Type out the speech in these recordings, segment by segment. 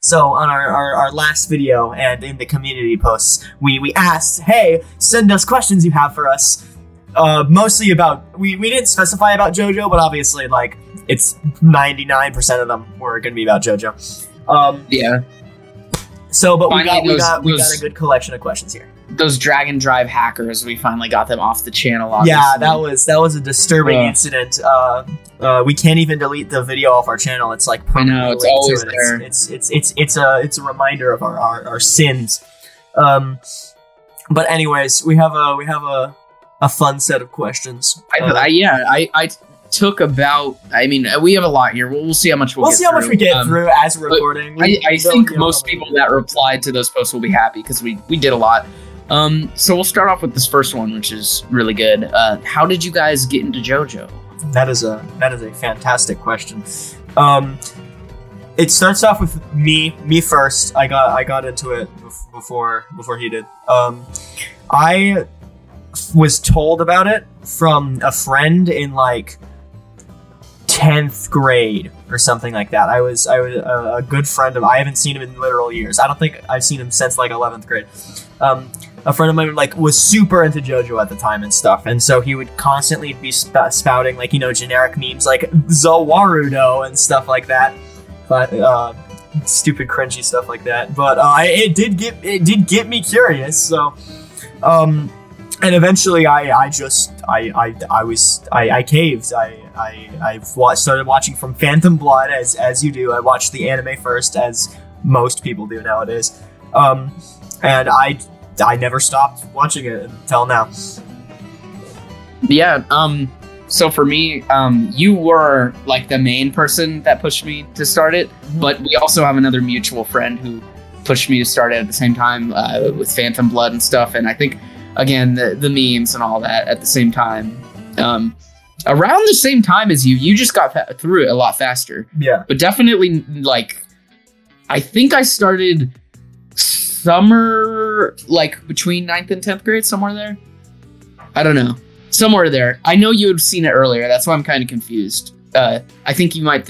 So on our last video and in the community posts, we asked, hey, send us questions you have for us. Mostly about, we didn't specify about JoJo, but obviously, like, it's 99% of them were going to be about JoJo. Yeah. So, but we got a good collection of questions here. Those drag and drive hackers, we finally got them off the channel. Obviously. Yeah, that was a disturbing incident. We can't even delete the video off our channel. It's like permanently. I know, it's always there. It's a reminder of our sins. But anyways, we have a fun set of questions. I took about. I mean, we have a lot here. We'll see how much we'll see how much we get through as we're recording. I think most people that replied to those posts will be happy because we did a lot. So we'll start off with this first one, which is really good. How did you guys get into JoJo? That is a fantastic question. It starts off with me first. I got into it before he did. I was told about it from a friend in like 10th grade or something like that. I was a good friend of. I haven't seen him in literal years. I don't think I've seen him since like 11th grade. A friend of mine like was super into JoJo at the time and stuff, and so he would constantly be spouting like, you know, generic memes like Zawarudo and stuff like that, but stupid cringy stuff like that. But it did get me curious. So and eventually I caved. I started watching from Phantom Blood as you do. I watched the anime first, as most people do nowadays, and I never stopped watching it until now. Yeah, so for me, you were like the main person that pushed me to start it, but we also have another mutual friend who pushed me to start it at the same time with Phantom Blood and stuff, and I think, again, the memes and all that at the same time. Around the same time as you just got through it a lot faster. Yeah. But definitely, like, I think I started summer, like, between 9th and 10th grade, somewhere there. I don't know. Somewhere there. I know you had seen it earlier. That's why I'm kind of confused. I think you might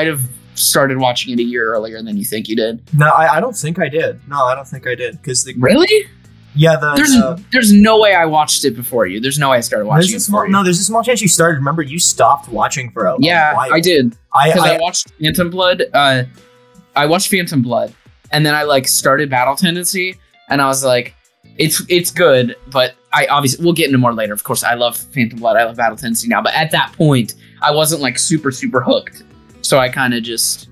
have started watching it a year earlier than you think you did. No, I don't think I did. No, I don't think I did. Really? Yeah, there's no way I watched it before you. There's no way I started watching it before you. No, there's a small chance you started. Remember, you stopped watching for a while. I did. I watched Phantom Blood. I watched Phantom Blood, and then I like started Battle Tendency, and I was like, it's good, but I obviously we'll get into more later. Of course, I love Phantom Blood. I love Battle Tendency now, but at that point, I wasn't like super hooked, so I kind of just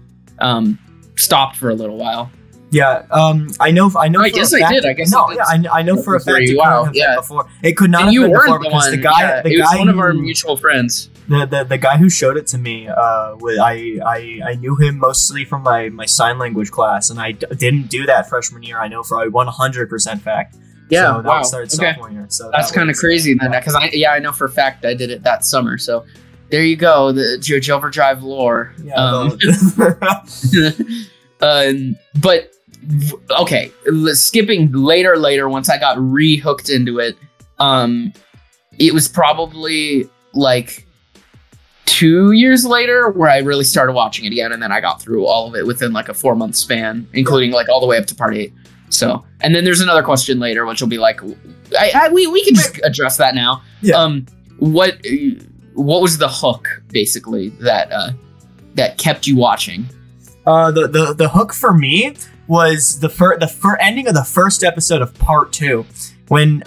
stopped for a little while. Yeah, I know. I guess I did. I guess no. Yeah, I know for a fact. Before it could not have been before because the guy was one of our mutual friends. The guy who showed it to me, I knew him mostly from my sign language class, and I didn't do that freshman year. I know for a 100% fact. Yeah, so that started sophomore year. So that's kind of crazy then, because I know for a fact I did it that summer. So there you go, the Jojoverdrive lore. Yeah. But okay, skipping later once I got re-hooked into it, it was probably like 2 years later where I really started watching it again, and then I got through all of it within like a 4-month span, including like all the way up to part 8. So, and then there's another question later which will be like, we can just address that now. Yeah. What was the hook basically that kept you watching? The hook for me was the ending of the first episode of part 2, when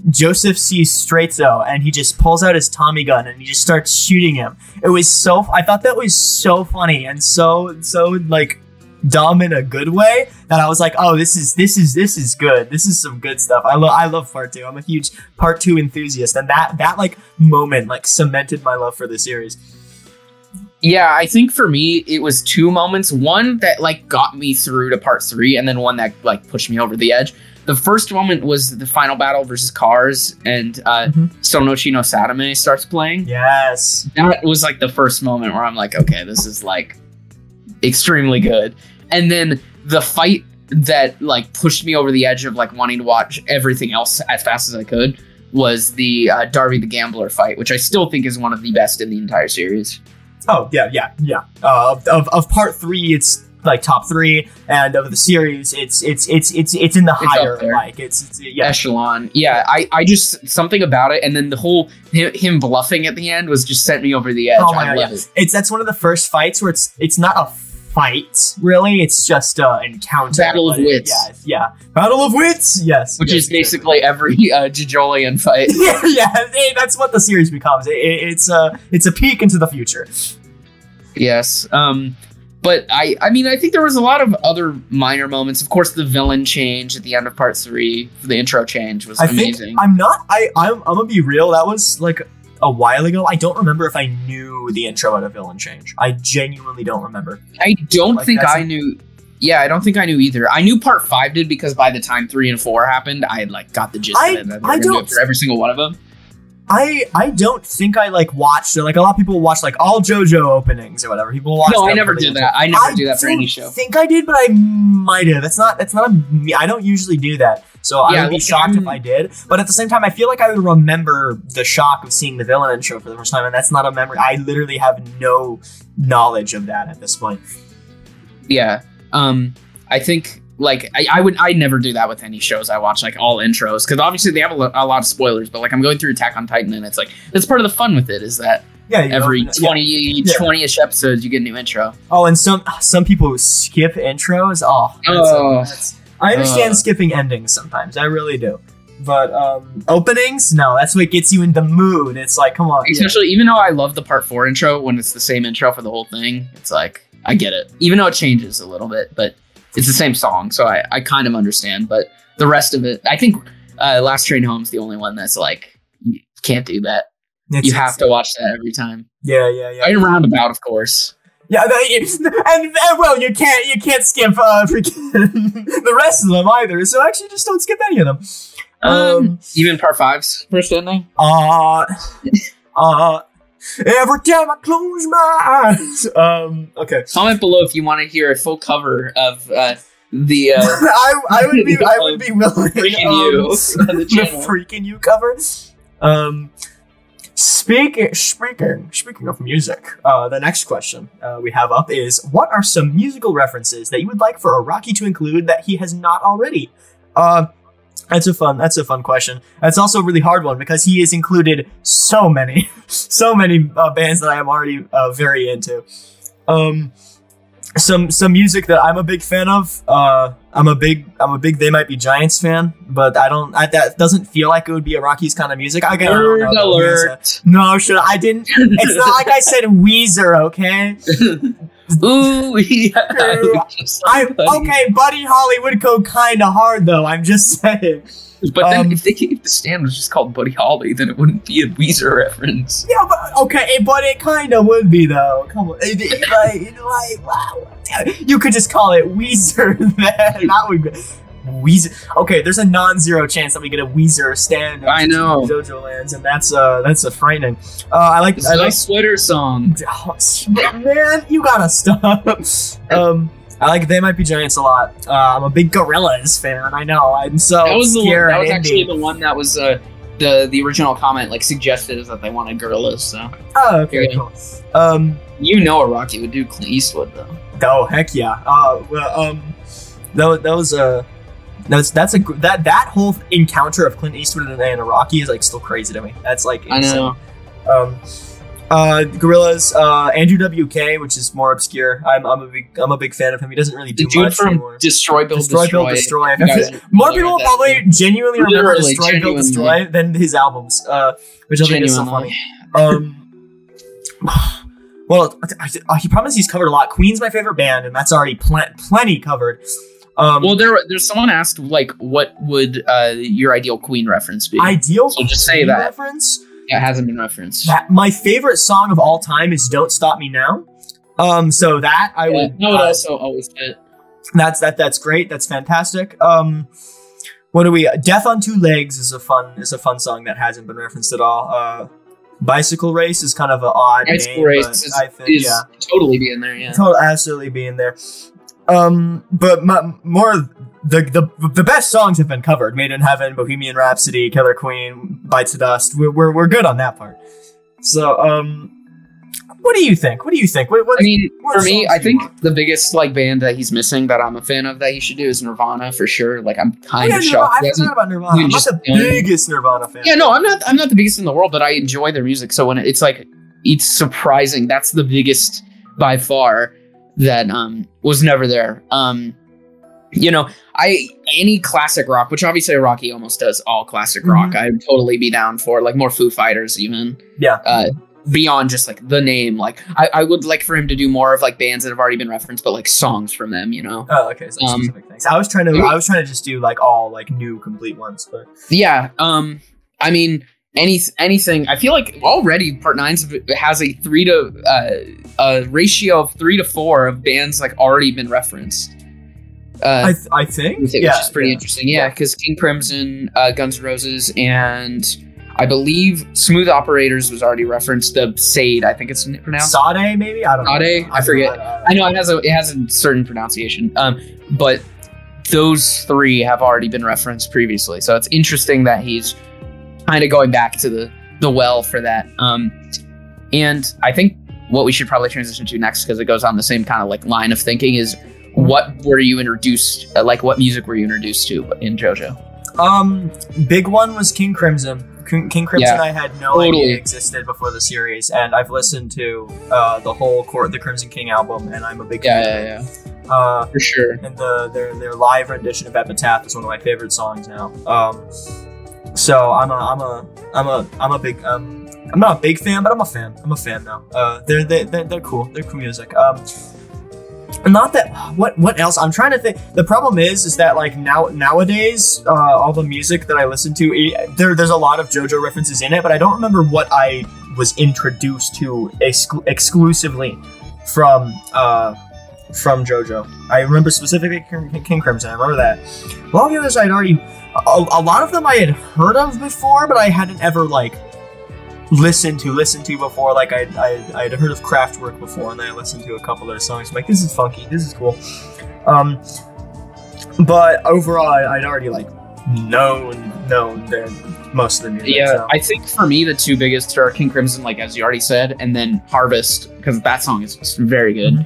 Joseph sees Straizo and he just pulls out his Tommy gun and he just starts shooting him. I thought that was so funny and so like dumb in a good way that I was like, oh, this is good. This is some good stuff. I love part 2. I'm a huge part 2 enthusiast, and that like moment like cemented my love for the series. Yeah, I think for me, it was 2 moments. One that like got me through to part 3, and then one that like pushed me over the edge. The first moment was the final battle versus Cars, and Sonochi no Sadame starts playing. Yes. That was like the first moment where I'm like, okay, this is like extremely good. And then the fight that like pushed me over the edge of like wanting to watch everything else as fast as I could was the Darby the Gambler fight, which I still think is one of the best in the entire series. Oh yeah. Of part 3, it's like top 3, and of the series, it's in the higher, like it's echelon. Yeah, I just, something about it, and then the whole him bluffing at the end was just sent me over the edge. Oh my God, that's one of the first fights where it's not a fight really, it's just an encounter, battle of wits. Battle of wits, which is basically every JOJOLand fight. Hey, that's what the series becomes. It's a peek into the future. Yes. But I mean, I think there was a lot of other minor moments. Of course, the villain change at the end of part 3, the intro change was amazing. I'm gonna be real. That was like a while ago. I don't remember if I knew the intro had a villain change. I genuinely don't remember. I don't think I knew. Yeah, I don't think I knew either. I knew part 5 did because by the time 3 and 4 happened, I had like got the gist of it. I don't do it for every single one of them. I don't think I like watched, like a lot of people watch like all JoJo openings or whatever. People watch. No, I never did that. I never do that for any show. I think I did, but I might have. That's not me. I don't usually do that. So I would be shocked if I did. But at the same time, I feel like I would remember the shock of seeing the villain intro for the first time, and that's not a memory. I literally have no knowledge of that at this point. Yeah. I think. Like, I never do that with any shows I watch, like all intros, because obviously they have a lot of spoilers, but like I'm going through Attack on Titan and it's like, that's part of the fun with it, is that every 20-ish episodes you get a new intro. Oh, and some people skip intros. I understand skipping endings sometimes, I really do. But openings, no, that's what gets you in the mood. It's like, come on. Especially, even though I love the part 4 intro, when it's the same intro for the whole thing, it's like, I get it. Even though it changes a little bit, but it's the same song, so I kind of understand. But the rest of it, I think Last Train Home's the only one that's like, you can't do that. You have to watch that every time. Yeah. And Roundabout, of course. Yeah, and well, you can't skip freaking the rest of them either. So actually, just don't skip any of them. Even part 5's first ending. Every time I close my eyes. Okay. Comment below if you want to hear a full cover of the. I would be willing. Freaking you on the channel. The Freaking You cover. Speaking of music, the next question we have up is: what are some musical references that you would like for Araki to include that he has not already? That's a fun question. That's also a really hard one because he has included so many bands that I am already very into. Some music that I'm a big fan of. I'm a big They Might Be Giants fan, but that doesn't feel like it would be Araki's kind of music. Nerd alert. No, I didn't. It's not like I said Weezer, okay? Ooh, yeah. Okay, Buddy Holly would go kind of hard though. I'm just saying. But then if the stand was just called Buddy Holly, then it wouldn't be a Weezer reference. Yeah, but it kind of would be though. Come on, like wow. You could just call it Weezer. Then that would be Weezer. Okay, there's a non-zero chance that we get a Weezer stand. I know. JoJoLands, and that's a frightening. I like sweater song. Man, you gotta stop. I like They Might Be Giants a lot. I'm a big Gorillaz fan. I know. I'm so that was actually the one that was the original comment like suggested is that they wanted Gorillaz. So. Oh, okay, cool. You know Araki would do Clint Eastwood though. Oh heck yeah. That whole encounter of Clint Eastwood and Araki is like still crazy to me. That's like insane. I know. Gorillaz, Andrew WK, which is more obscure. I'm a big fan of him. He doesn't really do much from anymore. Destroy Build Destroy. More people will probably genuinely remember Destroy Build Destroy than his albums, which I think is so funny. Well, he promised he's covered a lot. Queen's my favorite band, and that's already plenty covered. Well, there's someone asked like, what would your ideal Queen reference be? So just say that reference. Yeah, it hasn't been referenced. My favorite song of all time is "Don't Stop Me Now." So that I would. No, it also always fit. That's great. That's fantastic. What do we? "Death on Two Legs" is a fun song that hasn't been referenced at all. "Bicycle Race" is kind of an odd Bicycle Race is totally be in there. Yeah, absolutely be in there. But more the best songs have been covered. Made in Heaven, Bohemian Rhapsody, Killer Queen, Bites the Dust. We're good on that part. So, what do you think? What, I mean, for me, I think the biggest like band that he's missing that I'm a fan of that he should do is Nirvana for sure. Like I'm kind of shocked. I forgot about Nirvana. I'm not the biggest Nirvana fan. Yeah, no, I'm not the biggest in the world, but I enjoy their music. So when it's like, it's surprising. That's the biggest by far that was never there. You know, any classic rock, which obviously Rocky almost does all classic rock. I'd totally be down for like more Foo Fighters even. Yeah. Beyond just like the name, like I would like for him to do more of like bands that have already been referenced, but like songs from them, you know. Oh, okay. So specific things. I was trying to just do like all like new complete ones, but yeah. I mean, anything. I feel like already Part 9 has a ratio of 3 to 4 of bands like already been referenced. I think, which is pretty interesting. Yeah, because King Crimson, Guns N' Roses, and I believe Smooth Operators was already referenced. The Sade, I think it's pronounced Sade, maybe. I don't know. Sade, I forget. I know it has a certain pronunciation. But those 3 have already been referenced previously, so it's interesting that he's kind of going back to the well for that. And I think what we should probably transition to next, because it goes on the same kind of like line of thinking, is what were you introduced? Like what music were you introduced to in JoJo? Big one was King Crimson. King Crimson, I had no idea existed before the series, and I've listened to the whole the Crimson King album, and I'm a big fan. For sure. And their live rendition of Epitaph is one of my favorite songs now. So I'm a big I'm not a big fan, but I'm a fan. I'm a fan now. They're cool. They're cool music. Not that what else I'm trying to think. The problem is that like nowadays all the music that I listen to, there's a lot of JoJo references in it, but I don't remember what I was introduced to exclusively from JoJo. I remember specifically King Crimson. I remember that. A lot of the others I'd already a lot of them I had heard of before, but I hadn't ever like listened to before. Like I'd heard of Kraftwerk before, and then I listened to a couple of their songs. I'm like, this is funky, this is cool. But overall, I'd already like known their most of the music. Yeah, so. I think for me the 2 biggest are King Crimson, like as you already said, and then Harvest, because that song is very good.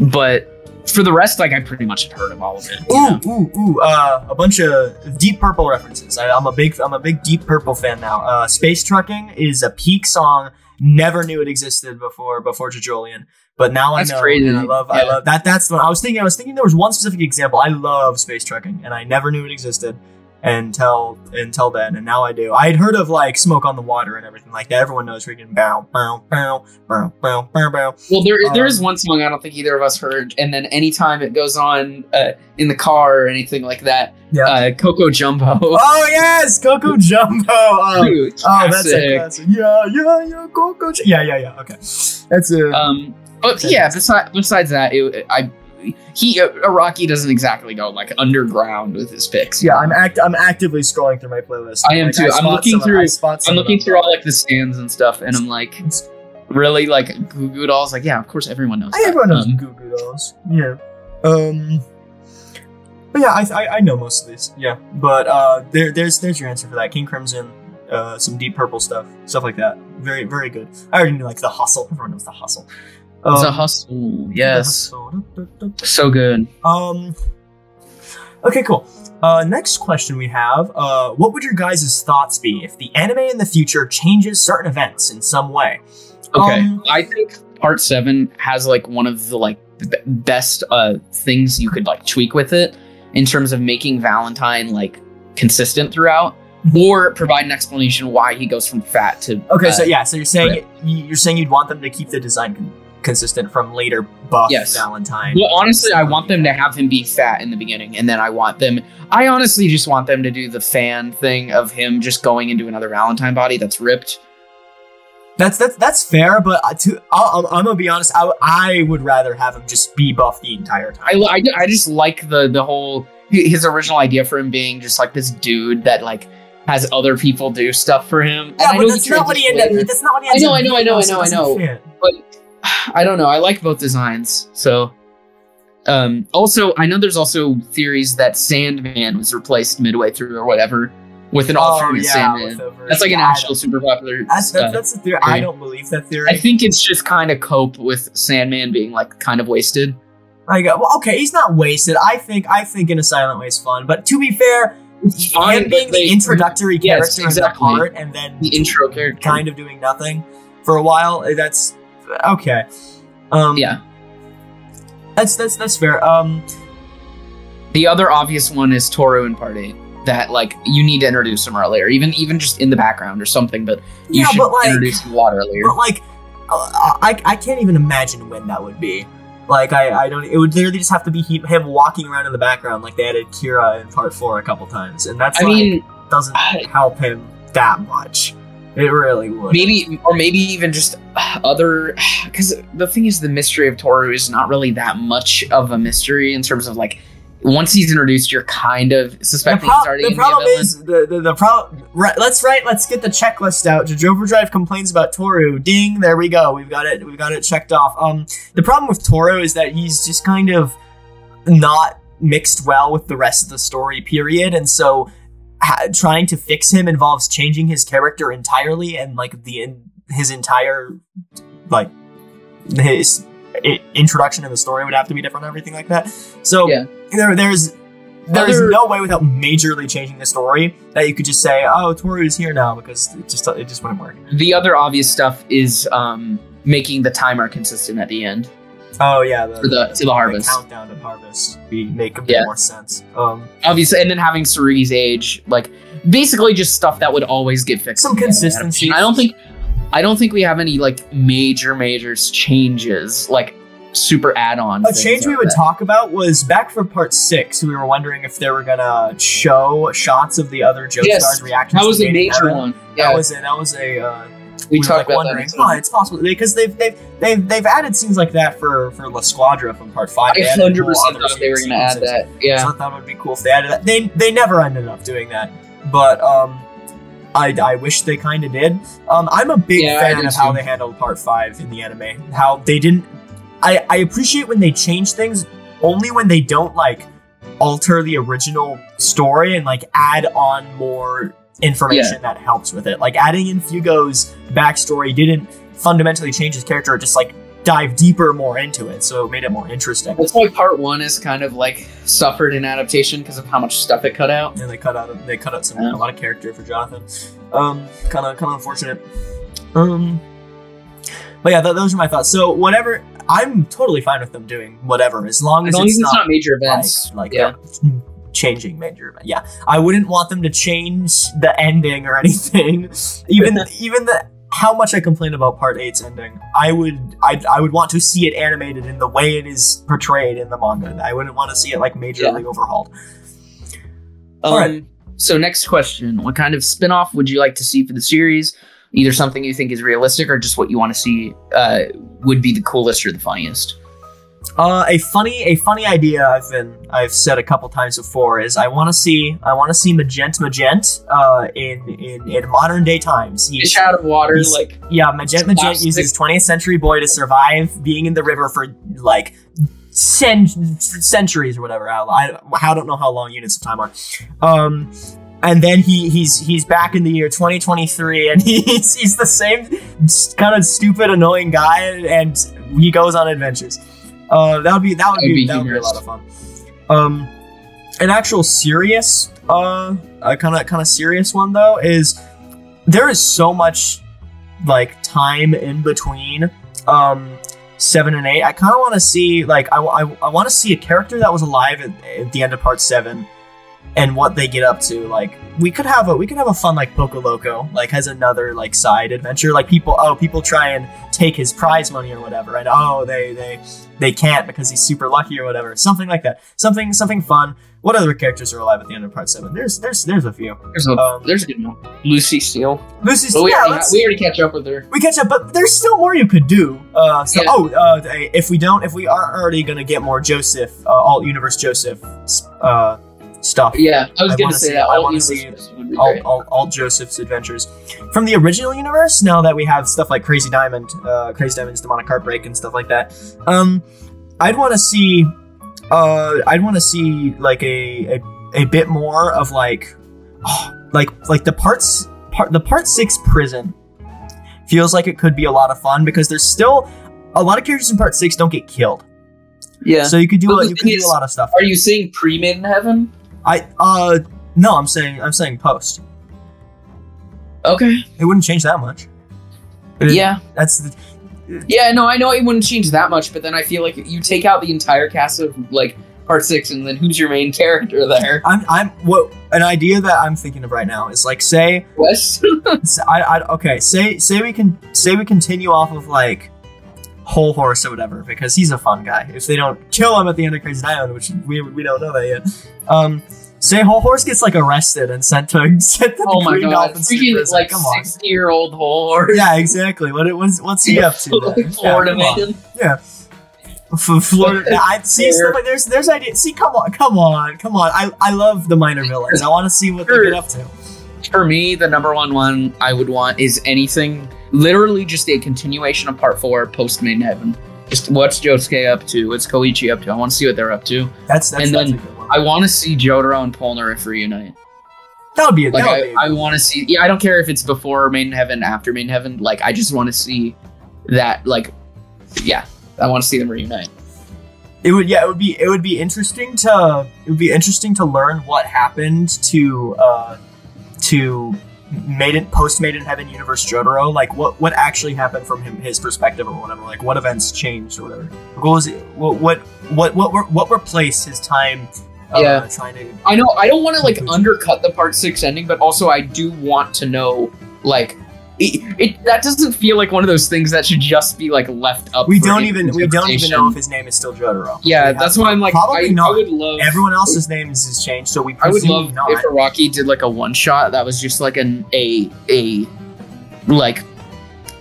But for the rest, like I pretty much had heard of all of it. A bunch of Deep Purple references. I'm a big Deep Purple fan now. Space Trucking is a peak song. Never knew it existed before JoJolian, but now I know. Crazy. And I love that. That's what I was thinking there was one specific example. I love Space Trucking, and I never knew it existed until then, and now I do. I had heard of like Smoke on the Water and everything like that. Everyone knows freaking bow bow bow bow bow bow bow. Well, there is one song I don't think either of us heard, and then anytime it goes on in the car or anything like that, Coco Jumbo. Oh yes, Coco Jumbo. Dude, that's a classic. Yeah, Coco. Yeah. Okay, that's a. But yeah, besides that, Araki doesn't exactly go like underground with his picks. Yeah, I'm actively scrolling through my playlist. I am too. I'm looking through all like the stands and stuff, and I'm like, really like Goo Goo Dolls. Like, yeah, of course everyone knows. Everyone knows Goo Goo Dolls. Yeah. But yeah, I know most of these. Yeah, but there's your answer for that. King Crimson, some Deep Purple stuff like that. Very very good. I already knew like The Hustle. Everyone knows The Hustle. The Hustle, yes. So good. Okay, cool. Next question we have, what would your guys' thoughts be if the anime in the future changes certain events in some way? Okay, I think Part 7 has like one of the like best things you could like tweak with it in terms of making Valentine like consistent throughout, or provide an explanation why he goes from fat to. Okay, so you're saying you'd want them to keep the design consistent from later buff Valentine. Well, honestly, I want them to have him be fat in the beginning, and then I honestly just want them to do the fan thing of him just going into another Valentine body that's ripped. That's fair, but I'm gonna be honest. I would rather have him just be buff the entire time. I just like the whole his original idea for him being just like this dude that like has other people do stuff for him. Yeah, but that's not what he ended up. That's not what he ended up. I know. But I don't know. I like both designs, so Also, I know there's also theories that Sandman was replaced midway through or whatever with an alternate Sandman. That's like an actual super popular. That's a theory. I don't believe that theory. I think it's just kind of cope with Sandman being like kind of wasted. I go, well, okay, he's not wasted. I think In a Silent Way is fun, but to be fair, him being the introductory character in the part, and then the intro character kind of doing nothing for a while. That's okay. Yeah. That's fair. The other obvious one is Toru in Part 8. That like you need to introduce him earlier, even just in the background or something. But you should introduce him a lot earlier. But like, I can't even imagine when that would be. Like I don't. It would literally just have to be him walking around in the background, like they added Kira in Part 4 a couple times, and that's doesn't help him that much. It really would. Maybe even just other, because the thing is, the mystery of Toru is not really that much of a mystery in terms of like, once he's introduced, you're kind of suspecting he's already. The problem is the problem. Let's get the checklist out. Jojoverdrive complains about Toru. Ding! There we go. We've got it checked off. The problem with Toru is that he's just kind of not mixed well with the rest of the story. Period. And so trying to fix him involves changing his character entirely, and like his entire like his introduction in the story would have to be different and everything like that. So there's no way without majorly changing the story that you could just say, oh, Toru is here now, because it just wouldn't work. The other obvious stuff is making the timer consistent at the end. Oh yeah, to the harvest. The countdown to harvest make a bit more sense. Obviously, and then having Tsurugi's age, like basically just stuff that would always get fixed. Some consistency. I don't think we have any like major changes, like super add-on. A change we would talk about was back for Part 6. We were wondering if they were gonna show shots of the other Joestars' reactions. That was a major one. Yeah. That was a. We talked about that. Oh, it's possible because they've added scenes like that for La Squadra from Part 5. I 100% thought they were going to add that. Yeah, so I thought it would be cool if they added that. They never ended up doing that, but I wish they kind of did. I'm a big fan of how they handled Part 5 in the anime. How they didn't. I appreciate when they change things, only when they don't like alter the original story and like add on more information that helps with it. Like adding in Fugo's backstory didn't fundamentally change his character, it just like dive deeper more into it, so it made it more interesting. That's why Part 1 is kind of like suffered in adaptation because of how much stuff it cut out. Yeah, they cut out a lot of character for Jonathan. Kind of unfortunate. But yeah, those are my thoughts. So whatever, I'm totally fine with them doing whatever, as long as it's not major events. Changing major event. Yeah, I wouldn't want them to change the ending or anything. Even how much I complain about Part 8's ending, I would want to see it animated in the way it is portrayed in the manga. I wouldn't want to see it like majorly overhauled. All right. So next question: what kind of spin-off would you like to see for the series? Either something you think is realistic or just what you want to see would be the coolest or the funniest. A funny idea I've said a couple times before is I want to see Magent in modern day times. Fish out of water, Magent uses 20th century boy to survive being in the river for like centuries or whatever. I don't know how long units of time are. And then he's back in the year 2023, and he's the same kind of stupid, annoying guy, and he goes on adventures. That would be a lot of fun. An actual serious, kind of serious one though is there is so much like time in between 7 and 8. I kind of want to see I want to see a character that was alive at the end of Part 7. And what they get up to, like we could have a fun like Poco Loco, like has another like side adventure, like people try and take his prize money or whatever, and they can't because he's super lucky or whatever, something like that, something fun. What other characters are alive at the end of Part 7? There's a few. There's a good one. Lucy Steele. We already catch up with her. We catch up, but there's still more you could do. If we are already gonna get more Joseph, alt universe Joseph stuff. Yeah, I was going to say that. I want to see alt Joseph's adventures from the original universe. Now that we have stuff like Crazy Diamond's Demonic Heartbreak and stuff like that, I'd want to see I'd want to see like a bit more of like the part 6 prison feels like it could be a lot of fun because there's still a lot of characters in part 6 don't get killed. Yeah. So you could do a lot of stuff. Are you saying pre-Made in Heaven? No, I'm saying post. Okay. It wouldn't change that much. Yeah. Yeah, no, I know it wouldn't change that much, but then I feel like you take out the entire cast of like part 6, and then who's your main character there? An idea that I'm thinking of right now is like say West. say we continue off of like Whole Horse or whatever because he's a fun guy. If they don't kill him at the end of Crazy Diamond, which we don't know that yet. Say Whole Horse gets like arrested and sent to oh my Green god, Dolphins freaking like 60-year-old Whole Horse. Yeah, exactly. What's he up to? Like Florida man. Yeah. Florida. I see stuff like there's ideas. See, come on. I love the minor villains. I want to see what they get up to. For me, the number one I would want is anything, literally just a continuation of part 4 post Made in Heaven. Just what's Josuke up to? What's Koichi up to? I want to see what they're up to. That's a good one. I want to see Jotaro and Polnareff reunite. That would be I want to see. Yeah, I don't care if it's before Made in Heaven, after Made in Heaven. Like, I just want to see that. Like, yeah, I want to see them reunite. It would be interesting to learn what happened to post Made in Heaven universe Jotaro, like what actually happened from his perspective or whatever, like what events changed or whatever. What was it? What replaced his time? Trying to. I know. I don't want to like undercut the part 6 ending, but also I do want to know like. That doesn't feel like one of those things that should just be like left up. We don't even know if his name is still Jotaro. Yeah, that's why I'm like, probably not. I would love everyone else's names has changed, so I would love not. If Araki did like a one shot that was just like like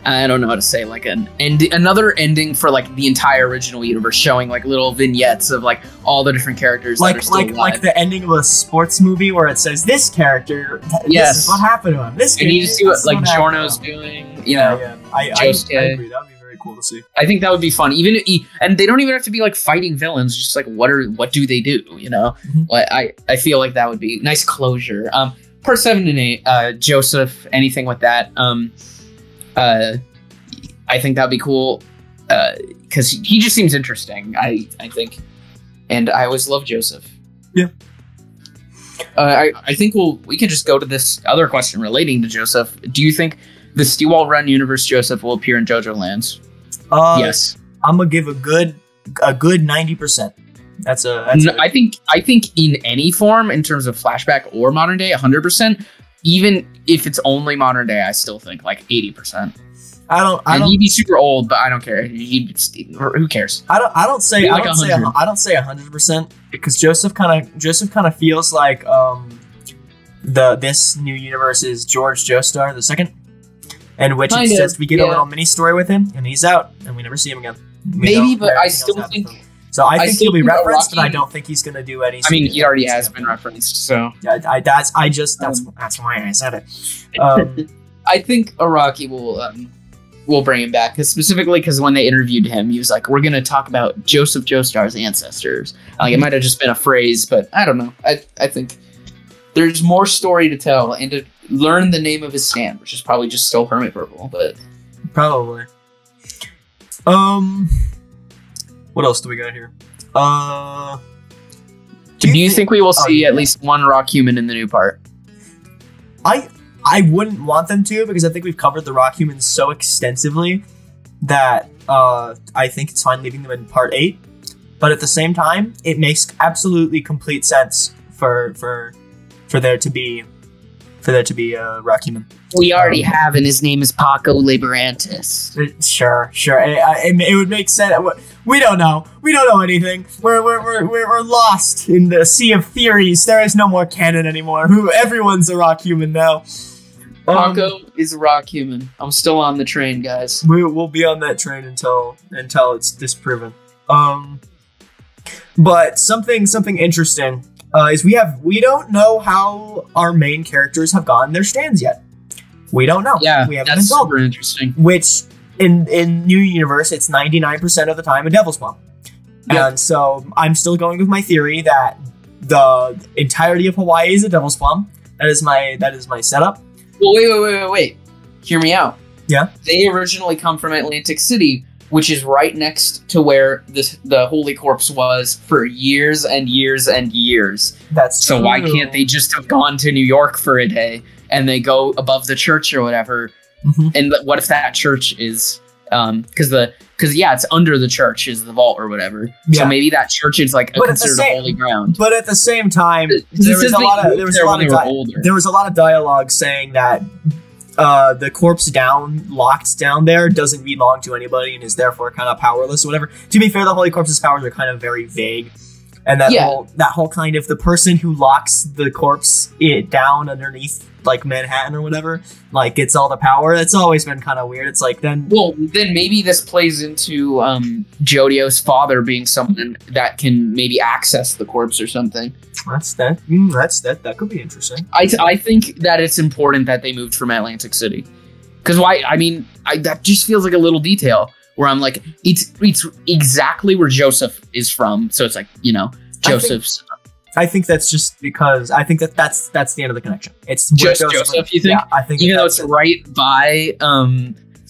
I don't know how to say, like another ending for like the entire original universe, showing like little vignettes of like all the different characters like that are still alive. Like the ending of a sports movie where it says this character, this is what happened to him. This. I need to see what like Giorno's doing. You know, I agree. That would be very cool to see. I think that would be fun. And they don't even have to be like fighting villains. Just like what do they do? You know, like I feel like that would be nice closure. Part 7 and 8, Joseph, anything with that. I think that'd be cool because he just seems interesting. I think, and I always love Joseph. Yeah. I think we can just go to this other question relating to Joseph. Do you think the Steel Run universe Joseph will appear in JoJoLands? Yes. I'm gonna give a good 90%. I think in any form, in terms of flashback or modern day, 100%. Even if it's only modern day, I still think like 80%. He'd be super old, but I don't care. Who cares? I don't say 100% because Joseph kind of feels like this new universe is George Joestar the second, and which it says we get a little mini story with him, and he's out, and we never see him again. Maybe, but I still think. So I think he'll be referenced, but I don't think he's gonna do any. I mean, he already has been referenced, so yeah. That's why I said it. I think Araki will bring him back, specifically because when they interviewed him, he was like, "We're gonna talk about Joseph Joestar's ancestors." Like it might have just been a phrase, but I don't know. I think there's more story to tell and to learn the name of his stand, which is probably just still Hermit Purple, but probably. What else do we got here? Do you think we will see at least one rock human in the new part? I wouldn't want them to because I think we've covered the rock humans so extensively that I think it's fine leaving them in part 8. But at the same time, it makes absolutely complete sense for there to be a rock human. We already have, and his name is Paco Liberantis. Sure. It would make sense. We don't know. We don't know anything. We're lost in the sea of theories. There is no more canon anymore. Everyone's a rock human now. Paco is a rock human. I'm still on the train, guys. We'll be on that train until it's disproven. But something interesting is we don't know how our main characters have gotten their stands yet. We don't know. Yeah, we haven't that's been told. super interesting. Which in New Universe, it's 99% of the time a Devil's Bomb. And so I'm still going with my theory that the entirety of Hawaii is a Devil's Plum. That is my setup. Well, wait. Hear me out. Yeah. They originally come from Atlantic City, which is right next to where the Holy Corpse was for years and years and years. That's so true. Why can't they just have gone to New York for a day and they go above the church or whatever? Mm-hmm. And what if that church is because it's under the church is the vault or whatever. Yeah. So maybe that church is like considered holy ground. But at the same time, there was a lot of dialogue saying that the corpse locked down there doesn't belong to anybody and is therefore kind of powerless or whatever. To be fair, the Holy Corpse's powers are kind of very vague. And that whole kind of the person who locks the corpse down underneath like Manhattan or whatever, like gets all the power. It's always been kind of weird. It's like then maybe this plays into Jodio's father being someone that can maybe access the corpse or something. That could be interesting. I think that it's important that they moved from Atlantic City. Because why? I mean, that just feels like a little detail where I'm like, it's exactly where Joseph is from. So it's like, Joseph's. I think that's just because I think that's the end of the connection. It's just Joseph, you think? Yeah, I think even though it's right by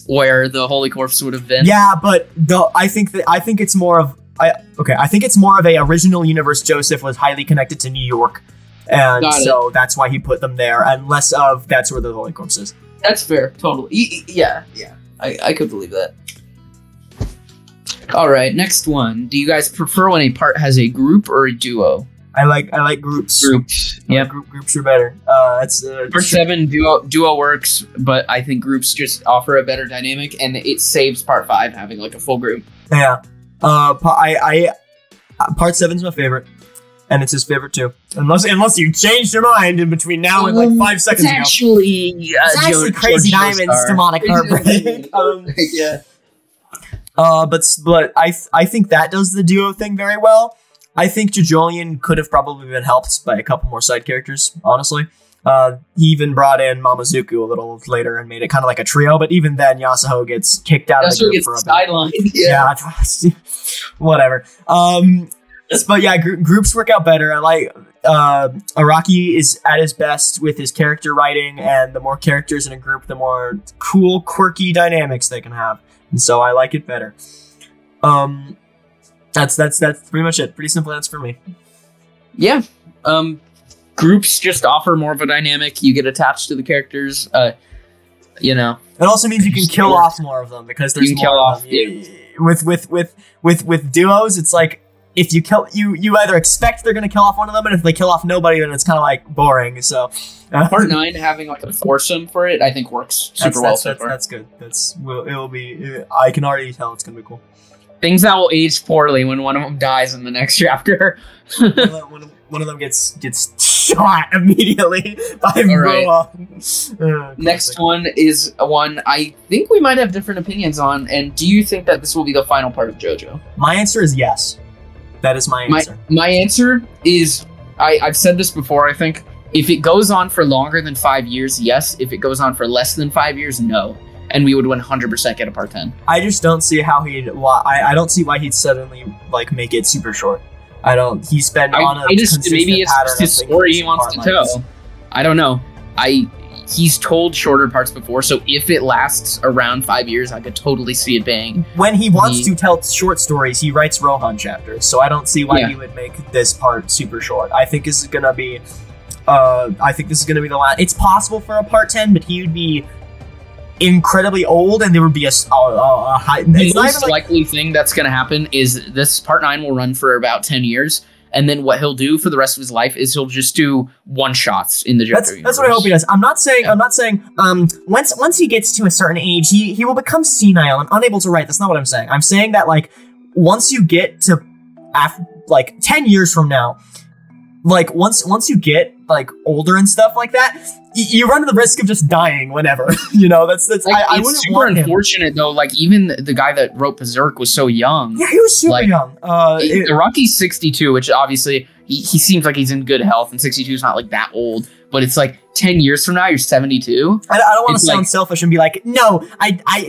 where the Holy Corpse would have been. Yeah, but I think it's more of I think it's more of a original universe. Joseph was highly connected to New York, and so that's why he put them there, and less of that's where the Holy Corpse is. That's fair, totally. Yeah, I could believe that. All right, next one. Do you guys prefer when a part has a group or a duo? I like groups. Yeah, groups are better. That's part 7 duo works, but I think groups just offer a better dynamic, and it saves part 5 having like a full group. Yeah. Part 7's my favorite, and it's his favorite too. Unless you changed your mind in between now and like 5 seconds ago. It's actually Crazy Diamond's Demonic Heartbreak. Yeah. But I think that does the duo thing very well. I think JoJolian could have probably been helped by a couple more side characters, honestly. He even brought in Mamazuku a little later and made it kind of like a trio, but even then Yasuho gets kicked out of the group for a bit. Yeah, whatever. But yeah, groups work out better. I like Araki is at his best with his character writing, and the more characters in a group, the more cool, quirky dynamics they can have. And so I like it better. That's pretty much it. Pretty simple answer for me. Yeah. Groups just offer more of a dynamic. You get attached to the characters. It also means you can kill off more of them because there's more of them. With duos, it's like if you kill you either expect they're gonna kill off one of them, and if they kill off nobody, then it's kind of like boring. So part 9 having like a foursome for it, I think works super well so far. That's good. It'll be. I can already tell it's gonna be cool. Things that will age poorly when one of them dies in the next chapter. one of them gets shot immediately by Roa. Next one is one I think we might have different opinions on. And do you think that this will be the final part of JoJo? My answer is yes. That is my answer. My answer is, I've said this before, I think. If it goes on for longer than 5 years, yes. If it goes on for less than 5 years, no. And we would 100% get a part 10. I just don't see how I don't see why he'd suddenly like make it super short. I don't. He's been on a consistent maybe it's pattern his story he wants to tell. I don't know. He's told shorter parts before, so if it lasts around 5 years, I could totally see it being. When he wants to tell short stories, he writes Rohan chapters, so I don't see why he would make this part super short. I think this is gonna be. The last. It's possible for a part 10, but he would be incredibly old, and there would be a high. The most likely thing that's going to happen is this part 9 will run for about 10 years, and then what he'll do for the rest of his life is he'll just do one shots in the JoJo universe. That's what I hope he does. I'm not saying once he gets to a certain age, he will become senile and unable to write. That's not what I'm saying. I'm saying that like once you get to 10 years from now, like once you get like older and stuff like that, you run the risk of just dying whenever. That's like, I wouldn't super want unfortunate though. Like even the guy that wrote Berserk was so young. Yeah, he was super young. Rocky's 62, which obviously he seems like he's in good health, and 62 is not like that old. But it's like 10 years from now, you're 72. I don't want to sound selfish and be like, no,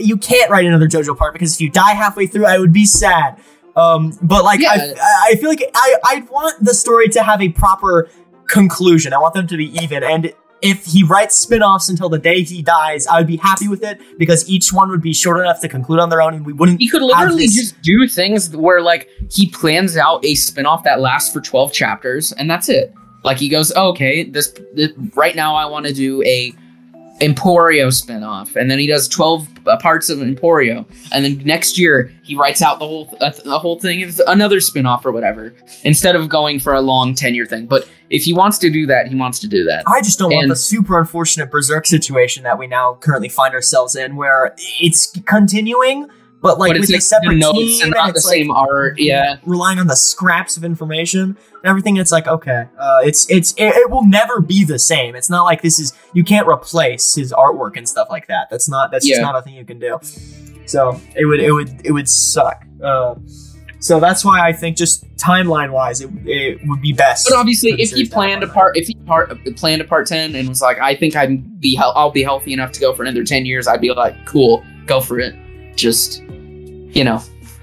you can't write another JoJo part because if you die halfway through, I would be sad. But like, Yeah. I feel like I want the story to have a proper conclusion. I want them to be even. And if he writes spin-offs until the day he dies, I would be happy with it because each one would be short enough to conclude on their own, and we wouldn't. He could literally just do things where like he plans out a spin-off that lasts for 12 chapters, and that's it. Like he goes, oh, okay, this right now I want to do a Emporio spin-off, and then he does 12 parts of Emporio, and then next year he writes out the whole thing as another spin-off or whatever, instead of going for a long 10-year thing. But if he wants to do that, he wants to do that. I just don't want the super unfortunate Berserk situation that we now currently find ourselves in, where it's continuing, but like with a separate team and not the same art, yeah, relying on the scraps of information and everything. It's like, okay, it will never be the same. It's not like you can't replace his artwork and stuff like that. That's just not a thing you can do. So it would suck. So that's why I think just timeline wise, it would be best. But obviously, if he planned a part 10 and was like, I think I'll be healthy enough to go for another 10 years, I'd be like, cool, go for it. Just,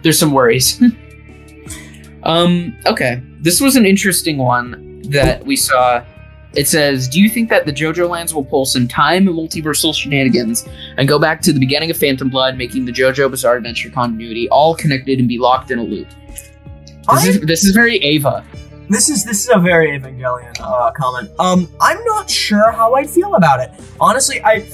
there's some worries. Okay, this was an interesting one that we saw. It says, do you think that the JoJoLands will pull some time and multiversal shenanigans and go back to the beginning of Phantom Blood, making the JoJo Bizarre Adventure continuity all connected and be locked in a loop? This is very Ava. This is a very Evangelion comment. I'm not sure how I'd feel about it. Honestly, I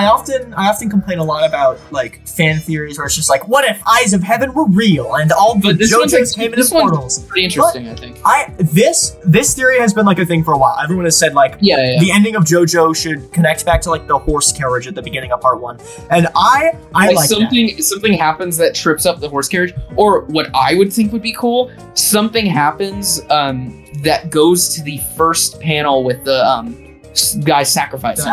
often complain a lot about like fan theories where it's just like, what if Eyes of Heaven were real and all the JoJos came into portals? Pretty interesting, I think. This theory has been like a thing for a while. Everyone has said like the ending of JoJo should connect back to like the horse carriage at the beginning of part 1, and I like something happens that trips up the horse carriage, or what I would think would be cool. Something happens that goes to the first panel with the guy sacrificing.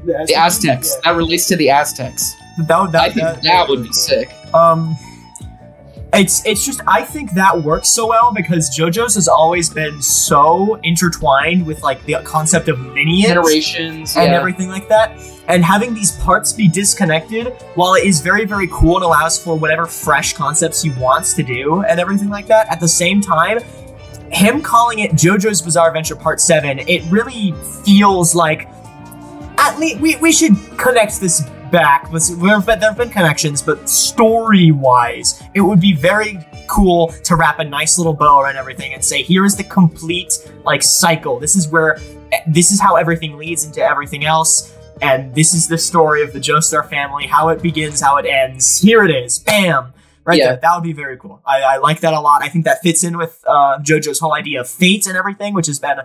The Aztecs. Yeah. That relates to the Aztecs. I think that would be sick. It's just, I think that works so well because JoJo's has always been so intertwined with like the concept of lineage, generations, and everything like that. And having these parts be disconnected, while it is very, very cool and allows for whatever fresh concepts he wants to do and everything like that, at the same time, him calling it JoJo's Bizarre Adventure Part 7, it really feels like, at least, we should connect this back. There have been connections, but story-wise, it would be very cool to wrap a nice little bow around everything and say, here is the complete, like, cycle. This is how everything leads into everything else, and this is the story of the Joestar family, how it begins, how it ends. Here it is. Bam! Right there. That would be very cool. I like that a lot. I think that fits in with JoJo's whole idea of fate and everything, which has been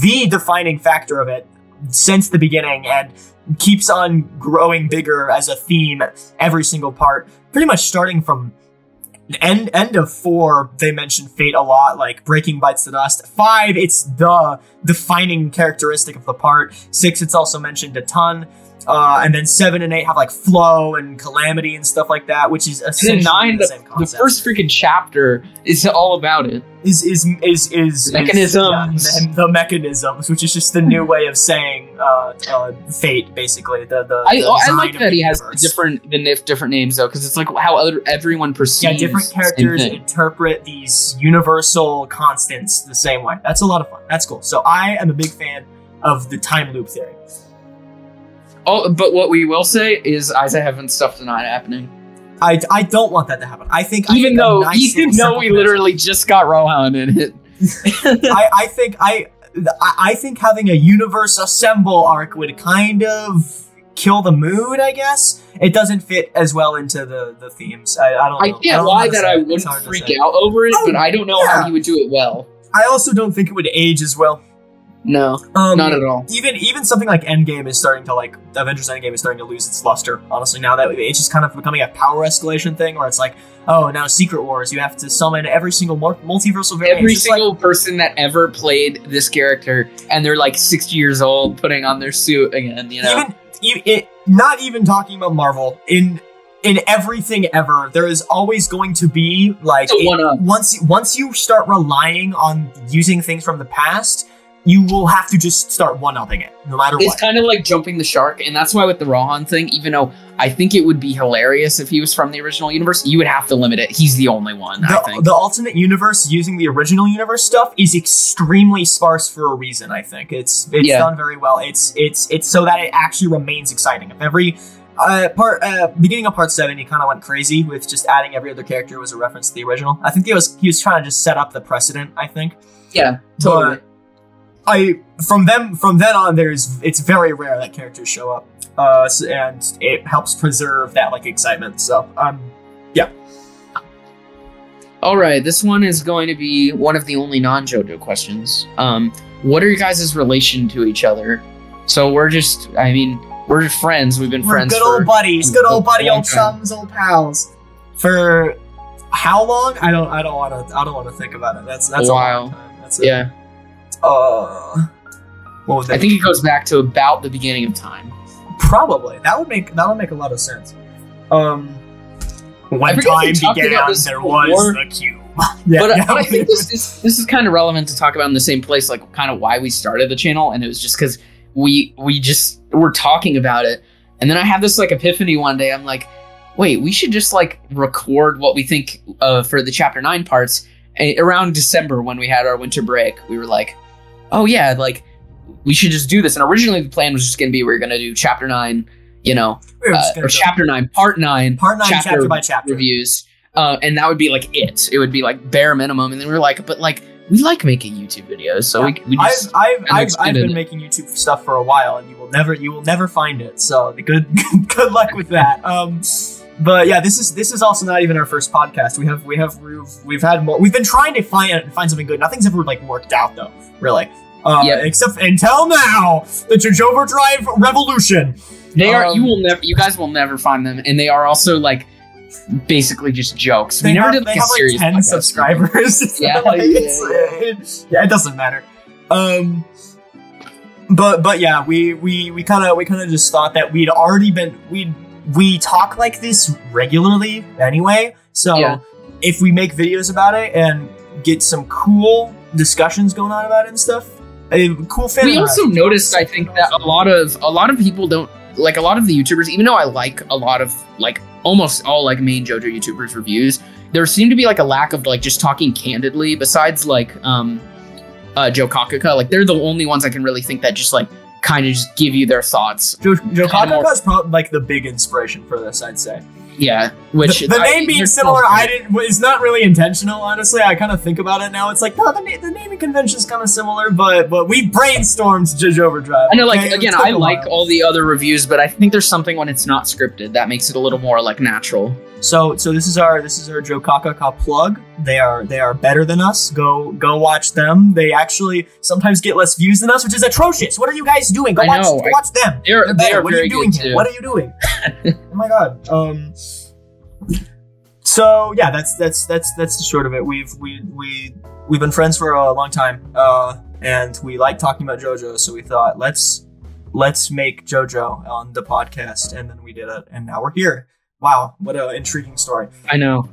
the defining factor of it since the beginning and keeps on growing bigger as a theme every single part. Pretty much starting from end of 4, they mention fate a lot, like breaking bites the dust. 5, it's the defining characteristic of the part. 6, it's also mentioned a ton. And then 7 and 8 have like flow and calamity and stuff like that, which is essentially 9, the same concept. The first freaking chapter is all about it. Is mechanisms, the mechanisms, which is just the new way of saying fate, basically. I like that he has different names though, because it's like how everyone perceives. Yeah, different characters interpret these universal constants the same way. That's a lot of fun. That's cool. So I am a big fan of the time loop theory. Oh, but what we will say is Eyes of Heaven stuff's not happening. I don't want that to happen. I think we literally just got Rohan in it. I think having a universe assemble arc would kind of kill the mood, I guess. It doesn't fit as well into the themes. I don't know. I can't lie that I wouldn't freak out over it, but I don't know how he would do it well. I also don't think it would age as well. No, not at all. Even something like Endgame is starting to Avengers Endgame is starting to lose its luster. Honestly, now that it's just kind of becoming a power escalation thing, where it's like, oh, now Secret Wars, you have to summon every single multiversal variant. Every single person that ever played this character, and they're like 60 years old, putting on their suit again. Not even talking about Marvel in everything ever, there is always going to be like once you start relying on using things from the past, you will have to just start one-upping it, no matter what. It's kind of like jumping the shark, and that's why with the Rohan thing, even though I think it would be hilarious if he was from the original universe. You would have to limit it. He's the only one, I think. The alternate universe using the original universe stuff is extremely sparse for a reason, I think. It's done very well. It's so that it actually remains exciting. If every beginning of part 7, he kind of went crazy with just adding every other character was a reference to the original. I think he was trying to just set up the precedent, I think. Yeah, totally. But from then on, it's very rare that characters show up. And it helps preserve that like excitement. So, yeah. All right, this one is going to be one of the only non-JoJo questions. What are your guys' relation to each other? So we're just friends. We've been friends. Good old buddies, good old buddy, old chums, old pals. For how long? I don't want to think about it. That's a while. Long time. Yeah. What was that? I think it goes back to about the beginning of time. Probably. That would make a lot of sense. When time began, there was the cube. But I think this is kind of relevant to talk about in the same place, like kind of why we started the channel, and it was just because we just were talking about it, and then I had this like epiphany one day. I'm like, wait, we should just like record what we think for the chapter 9 parts. And around December when we had our winter break, we were like, oh yeah, like we should just do this. And originally the plan was just going to be, we were going to do chapter 9, or chapter 9, part 9, chapter by chapter reviews. And that would be like it. It would be like bare minimum. And then we were like, but like, we like making YouTube videos. So we just, I've been making YouTube stuff for a while, and you will never find it. So good luck with that. But yeah, this is also not even our first podcast. We've been trying to find something good. Nothing's ever like worked out though, really. Except until now, the Jojoverdrive Revolution. They are. You guys will never find them, and they are also like basically just jokes. They have like 10 subscribers. Yeah, it doesn't matter. But yeah, we kind of just thought that we talk like this regularly anyway. So if we make videos about it and get some cool discussions going on about it and stuff, cool fan. We also noticed, I think, that a lot of people don't like, a lot of the YouTubers, even though I like a lot of like almost all like main JoJo YouTubers reviews, there seemed to be like a lack of like just talking candidly. Besides like Joe Kakaka, like they're the only ones I can really think that just like kind of just give you their thoughts. Joe Kakaka is probably like the big inspiration for this, I'd say. Yeah, which the name being similar, is not really intentional. Honestly, I kind of think about it now. It's like, no, the naming convention is kind of similar, but we brainstormed Jojoverdrive. I know, like again, I like all the other reviews, but I think there's something when it's not scripted that makes it a little more like natural. So this is our Joe Kakaka plug. They are better than us. Go watch them. They actually sometimes get less views than us, which is atrocious. What are you guys doing? Go watch them. They're what are you doing here? Too. What are you doing? Oh my god. So yeah, that's the short of it. We've been friends for a long time, and we like talking about JoJo. So we thought let's make JoJo on the podcast, and then we did it, and now we're here. Wow, what an intriguing story. I know.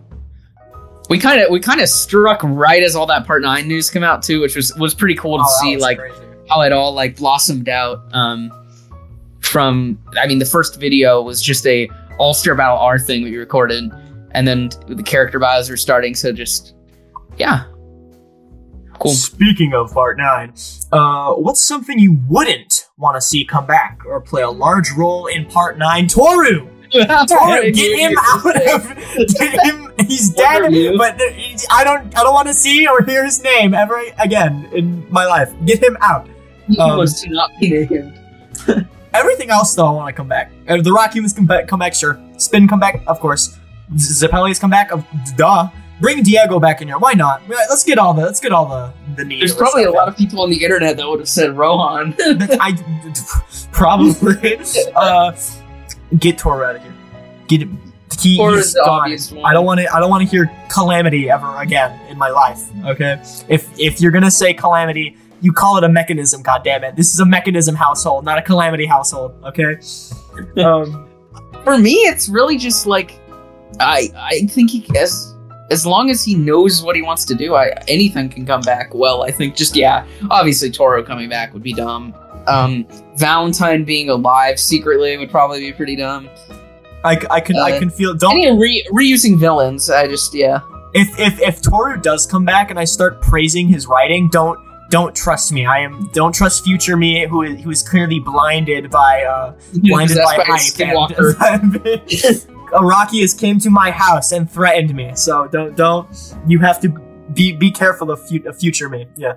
We kind of struck right as all that part 9 news came out too, which was pretty cool to see, like crazy. How it all like blossomed out. The first video was just a All-Star Battle R thing we recorded, and then the character bios were starting, so just yeah. Cool. Speaking of part 9, what's something you wouldn't want to see come back or play a large role in part 9? Toru! Toru, get him out! Get him! He's dead, but I don't want to see or hear his name ever again in my life. Get him out. He was to not be named. Everything else, though, I want to come back. The Rock Humans come back, sure. Spin come back, of course. Zeppelius come back, duh. Bring Diego back in here. Why not? Let's get all the need. There's probably a lot of people on the internet that would have said Rohan. Probably. Get Toru out of here. Get him. He's gone. I don't want to hear Calamity ever again in my life. Okay. If you're gonna say Calamity, you call it a mechanism. God damn it. This is a mechanism household, not a Calamity household. Okay. For me, it's really just like I think as long as he knows what he wants to do, anything can come back. Well, I think obviously Toru coming back would be dumb. Valentine being alive secretly would probably be pretty dumb. I can feel. Don't reusing villains. I just If Toru does come back and I start praising his writing, don't trust me. Don't trust future me who is clearly blinded by hype. Araki has came to my house and threatened me. So don't you have to be careful of future me. Yeah.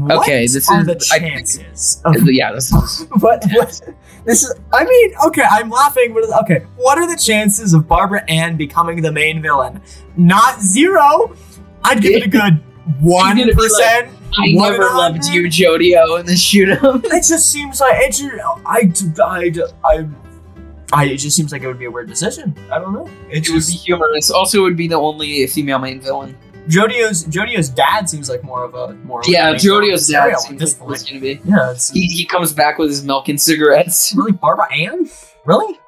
Okay, this are the chances. This is what this is. I mean, okay, I'm laughing, but okay, what are the chances of Barbara Ann becoming the main villain? Not 0. I'd give it a good 1%. I never loved you, Jodio, in the shoot 'em. It just seems like it just seems like it would be a weird decision. I don't know. It would be humorous. Also, it would be the only female main villain. Jodio's dad seems like more of a Jodio's dad seems like it's gonna be. Yeah, he comes back with his milk and cigarettes. Really, Barbara Ann? Really?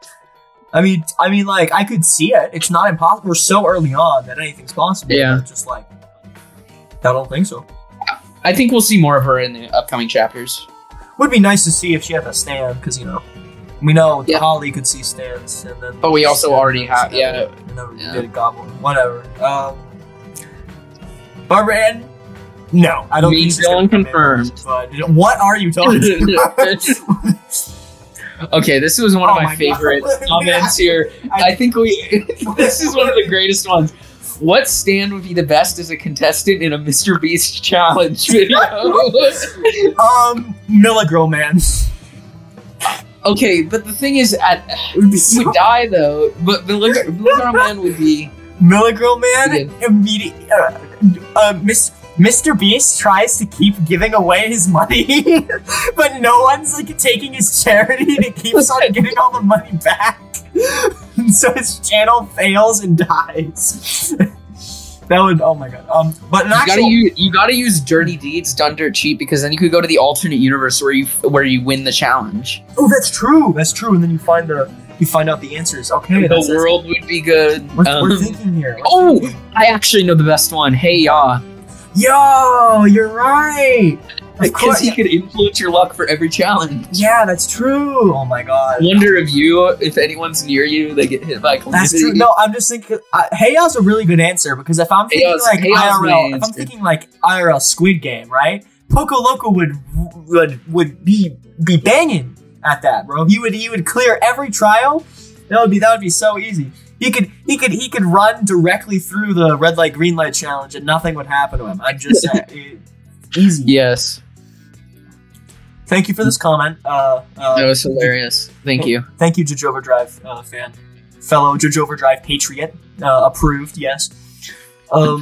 I mean, like I could see it. It's not impossible. We're so early on that anything's possible. Yeah, just like I don't think so. I think we'll see more of her in the upcoming chapters. Would be nice to see if she had a stand, because we know Holly could see stands, and then. But we also already have did a goblin. Whatever. Barbara Ann? No, I don't think she's villain confirmed. But what are you talking about? Okay, this was one of my favorite comments here. I think this is one of the greatest ones. What stand would be the best as a contestant in a Mr. Beast challenge video? Milligirl Man. Okay, but the thing is, he would die though. But Milligirl Man would be. Milligirl Man immediately. Mr. Beast tries to keep giving away his money, but no one's like taking his charity, and he keeps on getting all the money back. And so his channel fails and dies. That would, oh my god. But you gotta use Dirty Deeds done dirt cheap, because then you could go to the alternate universe where you win the challenge. Oh, that's true. That's true. And then you find out the answers. Okay, the world would be good. We're thinking here. I actually know the best one. Hey, ya. Yo, you're right. Because he could influence your luck for every challenge. Yeah, that's true. Oh my god. Wonder if anyone's near you, they get hit by calamity. That's true. No, I'm just thinking. Hey ya's a really good answer, because if I'm thinking IRL Squid Game, right? Poco Loco would be banging at that, bro. He would clear every trial. That would be so easy. He could run directly through the red light green light challenge and nothing would happen to him. I'm just saying, easy. Yes. Thank you for this comment. That was hilarious. Thank you. Thank you, Jojoverdrive fan, fellow Jojoverdrive patriot. Approved. Yes. All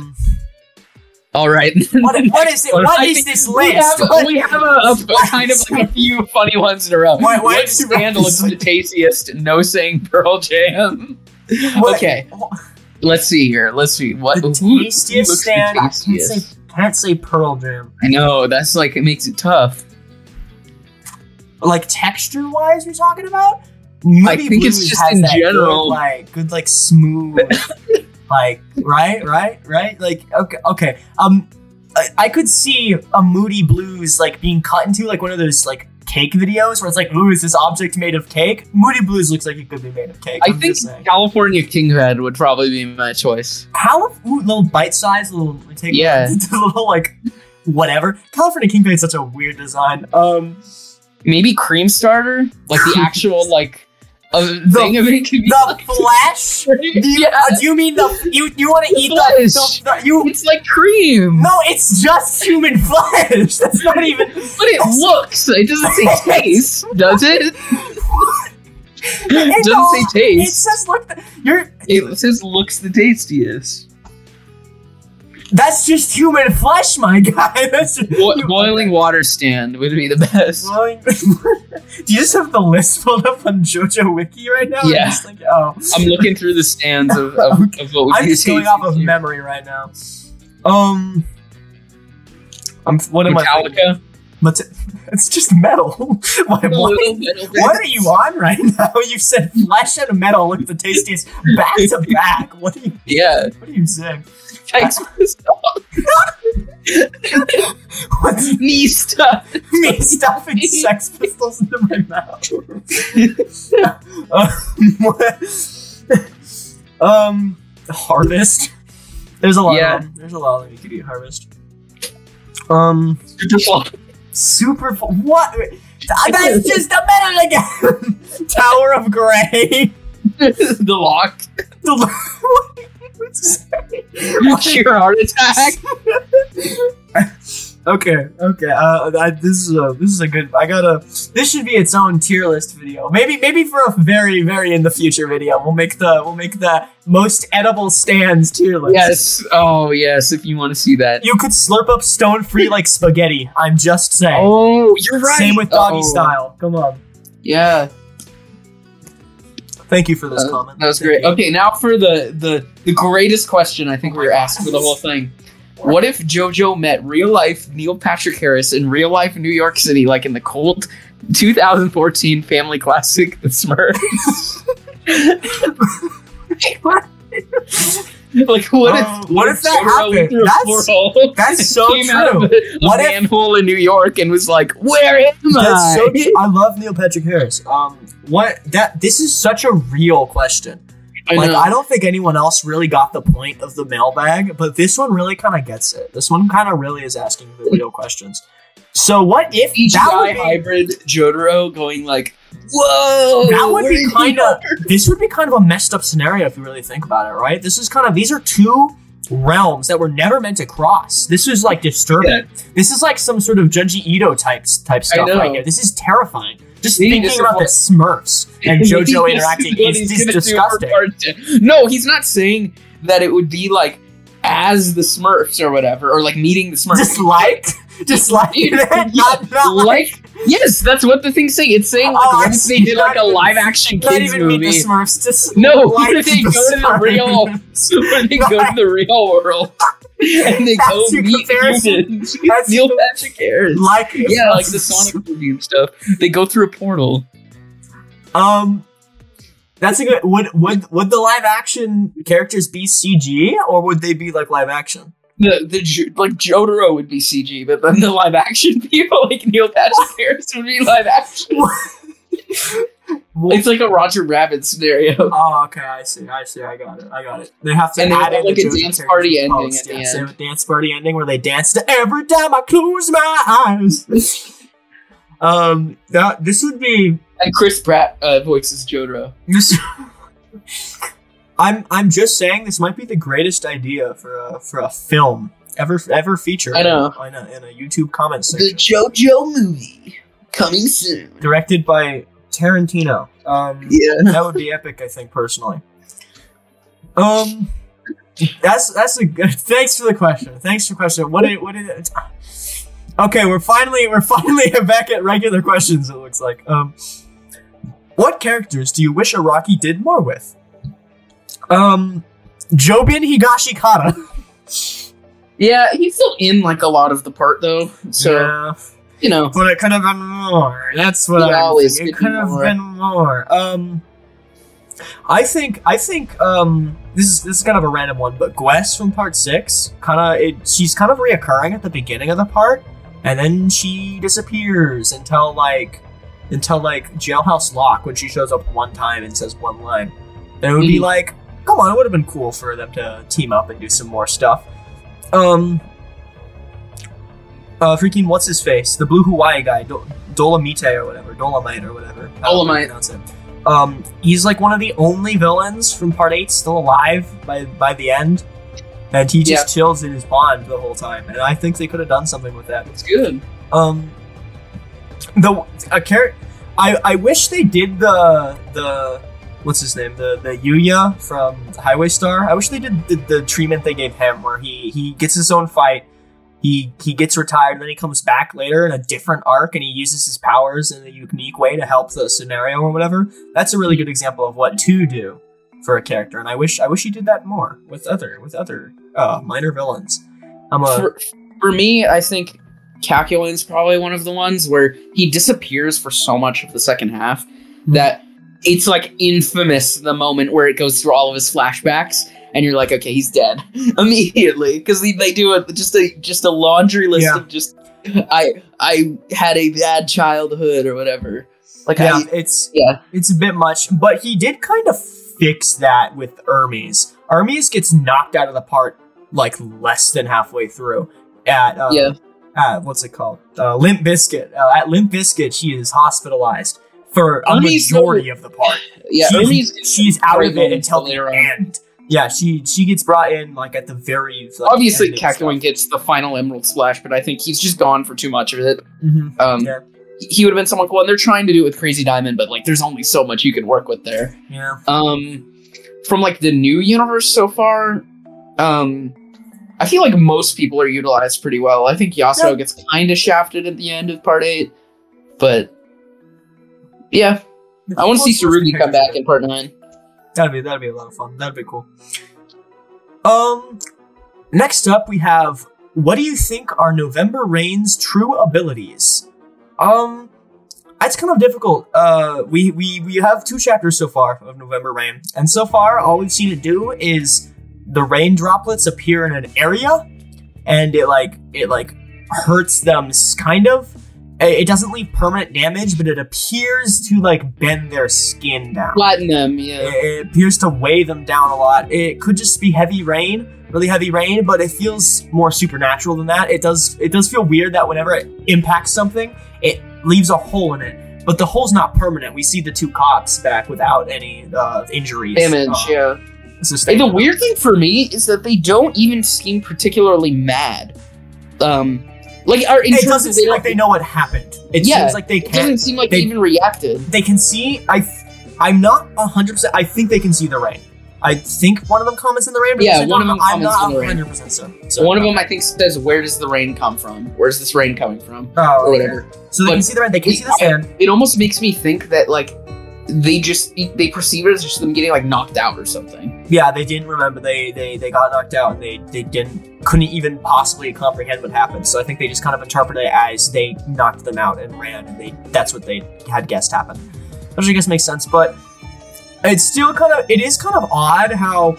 right. What is it? What is this list? We have a kind of like a few funny ones in a row. What stand looks the tastiest? No saying Pearl Jam. Okay. Let's see here. Let's see what the tastiest stand. I can't say Pearl Jam. I know, that's like, it makes it tough. Like texture wise, you're talking about? I think it's just in general good like smooth. Like right like okay I could see a Moody Blues like being cut into like one of those like cake videos where it's like, ooh, is this object made of cake? Moody Blues looks like it could be made of cake. I think California Kinghead would probably be my choice. Little bite size, little like whatever. California Kinghead is such a weird design. Maybe Cream Starter, like the actual like. Thing of it could be the flesh? Do you mean you want to eat the it's like cream. No, it's just human flesh. That's not even. But it looks. It doesn't say taste, does it? It doesn't say taste. It says look. It says looks the tastiest. That's just human flesh, my guy. That's just, boiling water stand would be the best. Do you just have the list pulled up on JoJo Wiki right now? Yeah. I'm looking through the stands of what would I'm just going off of memory right now. What am Metallica? It's just metal. What are you on right now? You said flesh and metal look the tastiest back to back. What are you? Yeah. What are you saying? Thanks for this dog. What's Me stuff. me stuffing Sex Pistols into my mouth? Harvest. There's a lot of them. There's a lot of them you could eat. Harvest. Super. What? That's just a minute again. Tower of Grey. The lock. Sheer heart attack. Okay. This is a good. This should be its own tier list video. Maybe for a very in the future video, we'll make the most edible stands tier list. Yes. Oh yes. If you want to see that, You could slurp up stone free like spaghetti. I'm just saying. oh, you're right. Same with doggy style. Come on. Yeah, Thank you for this comment. that was Thank great. you. Okay, now for the greatest question I think we were asked for the whole thing. What if JoJo met real life Neil Patrick Harris in real life New York City, like in the cold 2014 family classic, The Smurfs? Like, what if that JoJo happened? went through a portal, That's so came out true. of a What if- manhole in New York and was like, "Where am That's I?" so true. I love Neil Patrick Harris. This is such a real question. I don't think anyone else really got the point of the mailbag, but this one really kind of gets it. This one kind of really is asking the real questions. So what if CGI hybrid Jotaro going like, "Whoa!" That would be kind of. This would be kind of a messed up scenario if you really think about it, right? This is kind of. These are two realms that were never meant to cross. This is like disturbing. Yeah. This is like some sort of Junji Ito type stuff right here. This is terrifying. Just thinking about the Smurfs and JoJo interacting is disgusting. No, he's not saying that it would be like as the Smurfs or whatever, or like meeting the Smurfs. Just like it. Not like. Yes, that's what the thing's saying. It's saying like what if they did like a live action kids movie? Meet the Smurfs, just no, like when they go to the real, when they go to the real world and they go meet humans. Neil Patrick Harris, like the Sonic movie and stuff. They go through a portal. That's a good. Would the live action characters be CG or would they be like live action? Like Jotaro would be CG, but then the live action people like Neil Patrick Harris would be live action. It's like a Roger Rabbit scenario. Oh, okay, I see. I got it. They have to add in like a dance party ending at the end. A dance party ending where they dance to "Every Time I Close My Eyes." This would be. And Chris Pratt voices Jotaro. I'm just saying this might be the greatest idea for a film ever featured. I know. In a YouTube comment section. The JoJo movie coming soon, directed by Tarantino. That would be epic, I think, personally. That's a good. Thanks for the question. What did it? Okay, we're finally back at regular questions. It looks like. What characters do you wish Araki did more with? Jobin Higashikata. Yeah, he's still in like a lot of the part though. So you know, but it could have been more. That's what I always. It could have been more. I think this is kind of a random one, but Gwess from part 6 she's kind of reoccurring at the beginning of the part, and then she disappears until Jailhouse Lock when she shows up one time and says one line. And it would be like, come on, it would have been cool for them to team up and do some more stuff. Freaking what's his face? The blue Hawaii guy, Dolomite or whatever. Dolomite. He's like one of the only villains from part 8 still alive by the end. And he just chills in his bond the whole time. And I think they could have done something with that. It's good. I wish they did the what's his name? The Yuya from Highway Star. I wish they did the treatment they gave him where he gets his own fight. He gets retired, and then he comes back later in a different arc, and he uses his powers in a unique way to help the scenario or whatever. That's a really good example of what to do for a character, and I wish he did that more with other minor villains. For me, I think Calculin's probably one of the ones where he disappears for so much of the second half that it's like infamous, the moment where it goes through all of his flashbacks and you're like, okay, he's dead immediately because they do just a laundry list of just I had a bad childhood or whatever. Like it's a bit much, but he did kind of fix that with Hermes. Hermes gets knocked out of the part like less than halfway through at what's it called? Limp Bizkit. At Limp Bizkit, she is hospitalized for a majority of the part. Yeah, she's out of it until the end. Yeah, she gets brought in like at the very obviously Kakyoin gets the final Emerald Splash, but I think he's just gone for too much of it. He would have been someone cool, and they're trying to do it with Crazy Diamond, but like there's only so much you can work with there. Yeah. From like the new universe so far, I feel like most people are utilized pretty well. I think Yasuo gets kind of shafted at the end of part 8, but yeah, I want to see Tsurugi come back in part 9. That'd be a lot of fun. That'd be cool. Next up we have, what do you think are November Rain's true abilities? That's kind of difficult. We have 2 chapters so far of November Rain, and so far all we've seen it do is the rain droplets appear in an area, and it hurts them kind of. It doesn't leave permanent damage, but it appears to like bend their skin down. Flatten them, yeah. It appears to weigh them down a lot. It could just be heavy rain, really heavy rain, but it feels more supernatural than that. It does feel weird that whenever it impacts something, it leaves a hole in it. But the hole's not permanent. We see the 2 cops back without any injuries. Damage, yeah. Hey, the weird thing for me is that they don't even seem particularly mad. It doesn't seem like they know what happened. It seems like they can't. It doesn't seem like they even reacted. They can see. I'm not 100%. I think they can see the rain. I think one of them comments in the rain. But one of them comments in the rain. 100% certain. One of them, I think, says, "Where does the rain come from? Where's this rain coming from?" Or whatever. So they can see the rain. They can see the sand. It almost makes me think that like they perceive it as just them getting like knocked out or something. Yeah, they didn't remember. They got knocked out, and they couldn't even possibly comprehend what happened. So I think they just kind of interpreted it as they knocked them out and ran, and that's what they had guessed happened. Which I guess makes sense, but it's still it is kind of odd how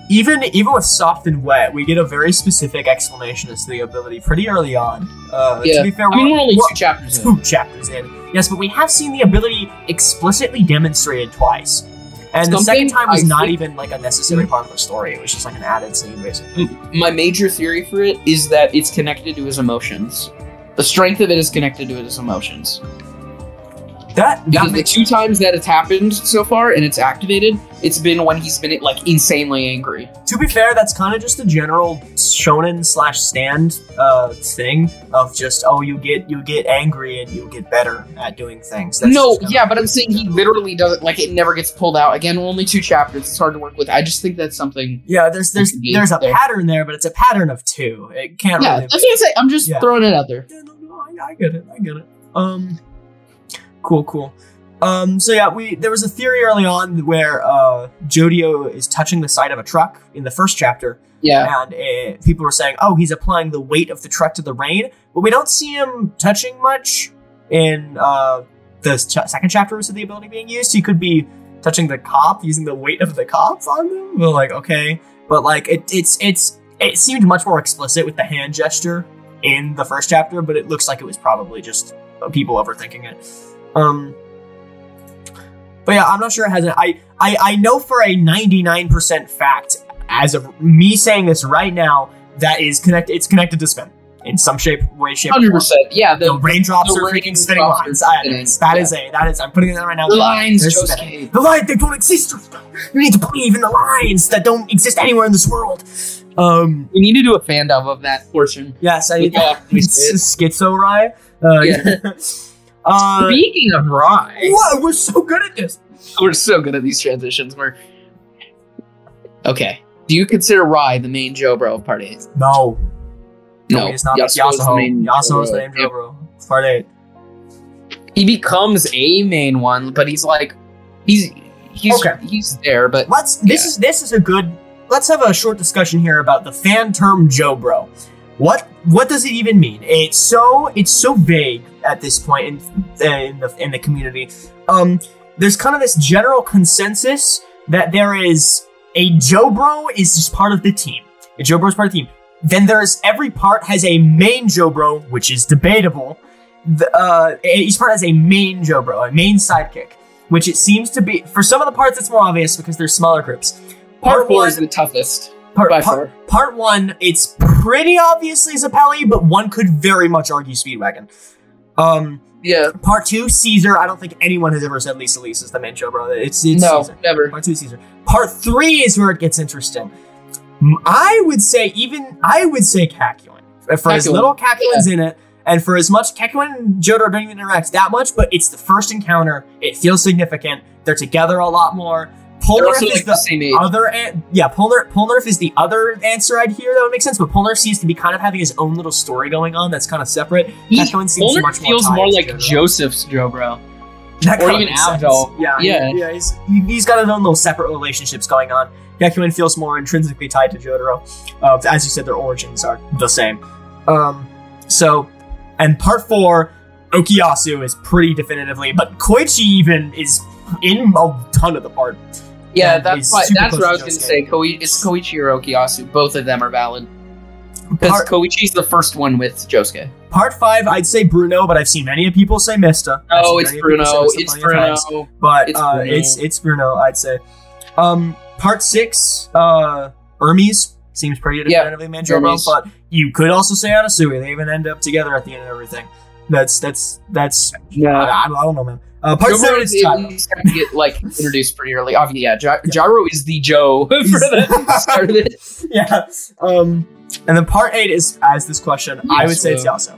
even with soft and wet, we get a very specific explanation as to the ability pretty early on. To be fair, we're only 2 chapters in. Yes, but we have seen the ability explicitly demonstrated twice. And the second time was not even like a necessary part of the story. It was just like an added scene, basically. My major theory for it is that it's connected to his emotions. The strength of it is connected to his emotions. Because the 2 times that it's happened so far and it's activated, it's been when he's been like insanely angry. To be fair, that's kind of just a general shonen/stand thing of just you get angry and you get better at doing things. That's but I'm saying he literally doesn't, like, it never gets pulled out. Again, only 2 chapters. It's hard to work with. I just think that's something. Yeah, there's a pattern there, but it's a pattern of 2. It can't. Yeah, that's what I'm saying. I'm just throwing it out there. Yeah, I get it. Cool. So yeah, there was a theory early on where Jodio is touching the side of a truck in the first chapter. Yeah. And people were saying, oh, he's applying the weight of the truck to the rain, but we don't see him touching much in the second chapter of the ability being used. He could be touching the cop, using the weight of the cops on them. We're like, okay, but like it seemed much more explicit with the hand gesture in the first chapter, but it looks like it was probably just people overthinking it. But yeah, I'm not sure it has I know for a 99% fact, as of me saying this right now, that it's connected to spin in some way, shape, 100%. Yeah, the raindrops are freaking spinning lines. That is. I'm putting it there right now. The lines, the lines, they don't exist. You need to believe in the lines that don't exist anywhere in this world. We need to do a fan dub of that portion. Yes, it's Schizo Rai. Speaking of Rai, what? We're so good at this. We're so good at these transitions. Okay. Do you consider Rai the main Jobro of Part 8? No, it's not. Yasuo is the main Jobro. It's Part 8. He becomes a main one, but he's there. But this is a good. Let's have a short discussion here about the fan term Jobro. What does it even mean? It's so vague at this point in the community. There's kind of this general consensus that there is a Jobro is just part of the team. A Jobro is part of the team. Then every part has a main Jobro, which is debatable. Each part has a main Jobro, a main sidekick, which it seems to be. For some of the parts, it's more obvious because they're smaller groups. Part 4 is the toughest. Part 1, it's pretty obviously Zappelli, but one could very much argue Speedwagon. Yeah. Part 2, Caesar. I don't think anyone has ever said Lisa is the main Jobro. It's no, Caesar. Never. Part 2 is Caesar. Part 3 is where it gets interesting. I would say Kakuin. For as little Kakuin's in it, and for as much Kakuin and Jotaro don't even interact that much, but it's the first encounter. It feels significant. They're together a lot more. Polnareff is the same age. Polnareff is the other answer I'd hear that would make sense, but Polnareff seems to be kind of having his own little story going on that's kind of separate. Polnareff feels more like Joseph's Jobro. Or even Abdul. Yeah. He's got his own little separate relationships going on. Kakuin feels more intrinsically tied to Jotaro. As you said, their origins are the same. And part 4, Okuyasu is pretty definitively, but Koichi even is in a ton of the part. Yeah, that's what I was going to say. It's Koichi or Okuyasu. Both of them are valid. Because Koichi's the first one with Josuke. Part 5, I'd say Bruno, but I've seen many people say Mista. Oh, it's Bruno. It's Bruno. But it's Bruno, I'd say. Part 6, Hermes seems pretty definitively Manjobro, but you could also say Anasui. They even end up together at the end of everything. That's I don't know, man. Part 7 is starting to get introduced pretty early. Obviously, Gyro is the Joe for the start of it. Yeah. And then part 8 is as this question. I would say it's Yasuo.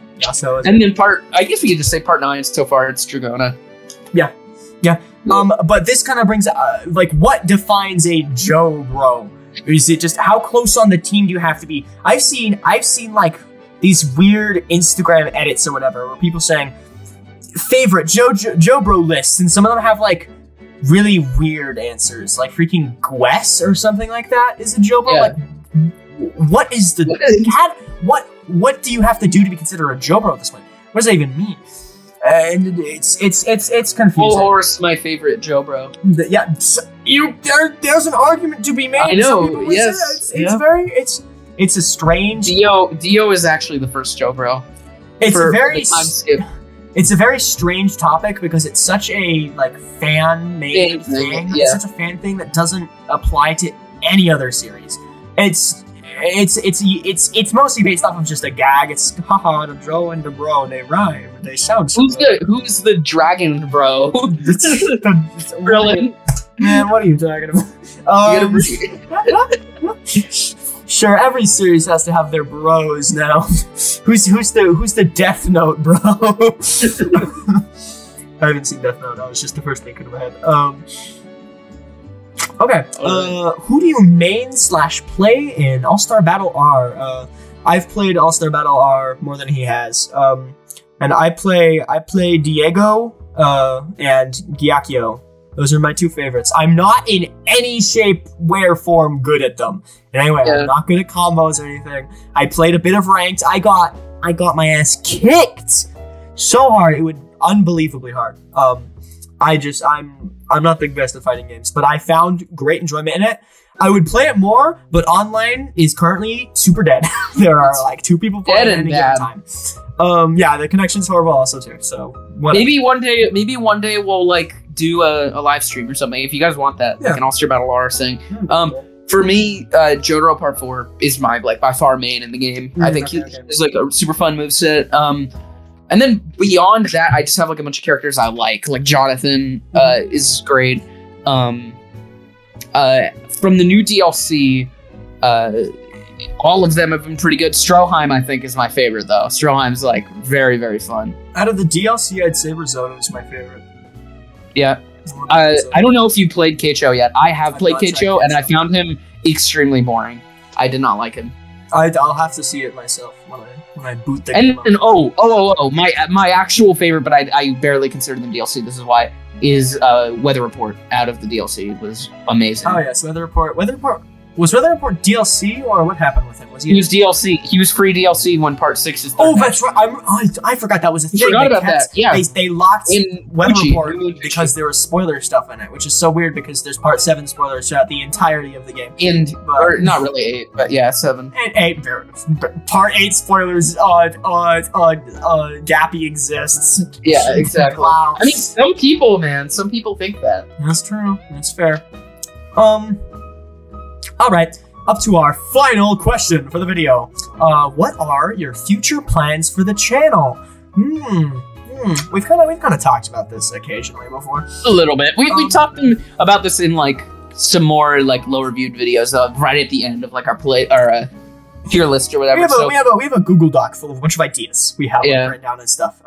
And then I guess we could just say part 9 so far it's Dragona. Yeah. But this kind of brings what defines a Jobro? Is it just how close on the team do you have to be? I've seen these weird Instagram edits or whatever where people saying favorite Jobro lists, and some of them have really weird answers, like freaking Gwess or something like that is a Jobro. Yeah. What is the what do you have to do to be considered a Jobro at this point? What does that even mean? And it's confusing. Full Horse, my favorite Jobro. Yeah, there's an argument to be made. I know. Yes, it's a strange. Dio is actually the first Jobro. It's a very strange topic because it's such a fan-made thing. Yeah. It's such a fan thing that doesn't apply to any other series. It's mostly based off of just a gag. It's haha, the Joe and the bro, they rhyme. They sound so Who's the dragon bro? Really? Man, what are you talking about? Sure, every series has to have their bros now. Who's the Death Note bro? I haven't seen Death Note. That was just the first thing in my head. Okay. Who do you main/play in All-Star Battle R? I've played All-Star Battle R more than he has. And I play Diego and Gyakio. Those are my two favorites. I'm not in any shape, way, form good at them. And anyway, I'm not good at combos or anything. I played a bit of ranked. I got my ass kicked so hard. It would unbelievably hard. I'm not the best at fighting games, but I found great enjoyment in it. I would play it more, but online is currently super dead. There are 2 people playing at any given time. The connection's horrible also too. So whatever. maybe one day we'll do a live stream or something if you guys want that, an All-Star Battle R thing. For me, Jotaro Part 4 is my by far main in the game. I think he's a super fun moveset. And then beyond that, I just have a bunch of characters I like. Jonathan is great. From the new DLC, all of them have been pretty good. Stroheim, I think, is my favorite though. Stroheim's very, very fun. Out of the DLC, I'd say Risotto is my favorite. Yeah. I don't know if you played Keicho yet. I have played Keicho, and I found him extremely boring. I did not like him. I'll have to see it myself when I boot the game up. And my actual favorite, but I barely consider them DLC. This is why is Weather Report out of the DLC was amazing. Oh yes, Weather Report. Was Weather Report DLC or what happened with him? He was DLC. He was free DLC when Part 6 is. Oh, that's right. I forgot that was a thing. Forgot about that. Yeah, they locked in Weather Gucci, Report because there was spoiler stuff in it, which is so weird because there's Part 7 spoilers throughout the entirety of the game. Or not really 8, but yeah, 7. And 8. Part 8 spoilers. Gappy exists. Yeah, exactly. Wow. I mean, some people think that. That's true. That's fair. All right, up to our final question for the video. What are your future plans for the channel? We've kind of talked about this occasionally before. A little bit. We talked about this in like some more like low reviewed videos right at the end of like our tier list or whatever. We have a Google Doc full of a bunch of ideas we have written down and stuff.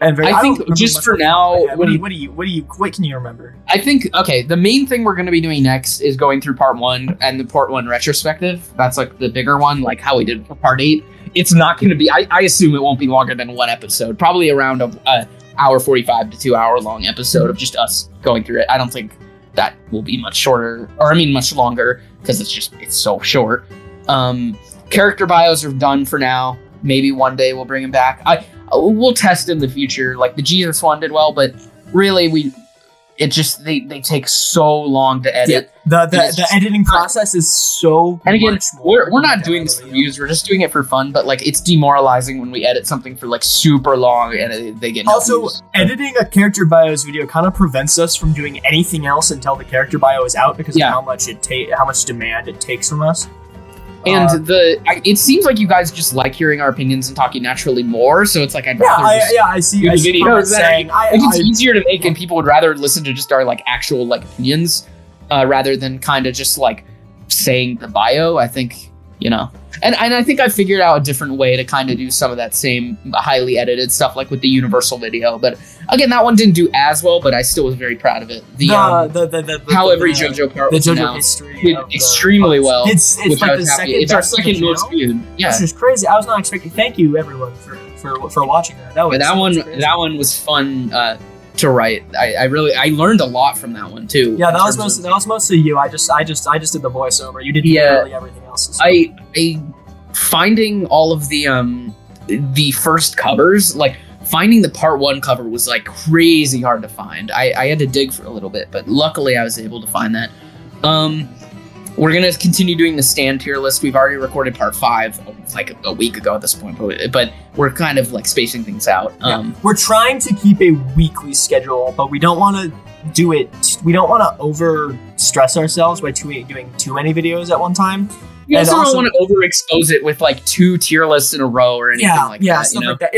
I think just for now, what can you remember? I think, okay, the main thing we're going to be doing next is going through Part 1 and the Part 1 retrospective. That's like the bigger one, like how we did for Part 8. It's not going to be, I assume it won't be longer than one episode, probably around a hour 45 to 2 hour long episode of just us going through it. I don't think that will be much shorter, or I mean much longer, because it's so short. Character bios are done for now. Maybe one day we'll bring them back. We'll test in the future. Like the Jesus one did well, but really they take so long to edit. Yeah, the editing process is so. And again, we're not doing this for views. We're just doing it for fun. But like, it's demoralizing when we edit something for like super long and they get no views. Editing a character bios video kind of prevents us from doing anything else until the character bio is out because of how much demand it takes from us. And it seems like you guys just like hearing our opinions and talking naturally more. So it's like I see the videos. It's easier to make, and people would rather listen to just our like actual like opinions rather than kind of just like saying the bio. I think and I think I figured out a different way to kind of do some of that same highly edited stuff, like with the Universal video. But again, that one didn't do as well, but I still was very proud of it. How every JoJo part was announced did extremely well. It's like the second. It's our second most viewed. Yeah, this is crazy. I was not expecting. Thank you, everyone, for watching that. That one was fun to write. I learned a lot from that one too. Yeah, that was mostly you. I just did the voiceover. You did literally everything else. I finding all of the first covers, like finding the Part 1 cover was like crazy hard to find. I had to dig for a little bit, but luckily I was able to find that. We're gonna continue doing the stand tier list. We've already recorded Part 5 like a week ago at this point, but we're kind of like spacing things out. We're trying to keep a weekly schedule, but we don't want to do it. We don't want to over stress ourselves by doing too many videos at one time. We also don't want to overexpose it with like 2 tier lists in a row or anything like that. Stuff like that.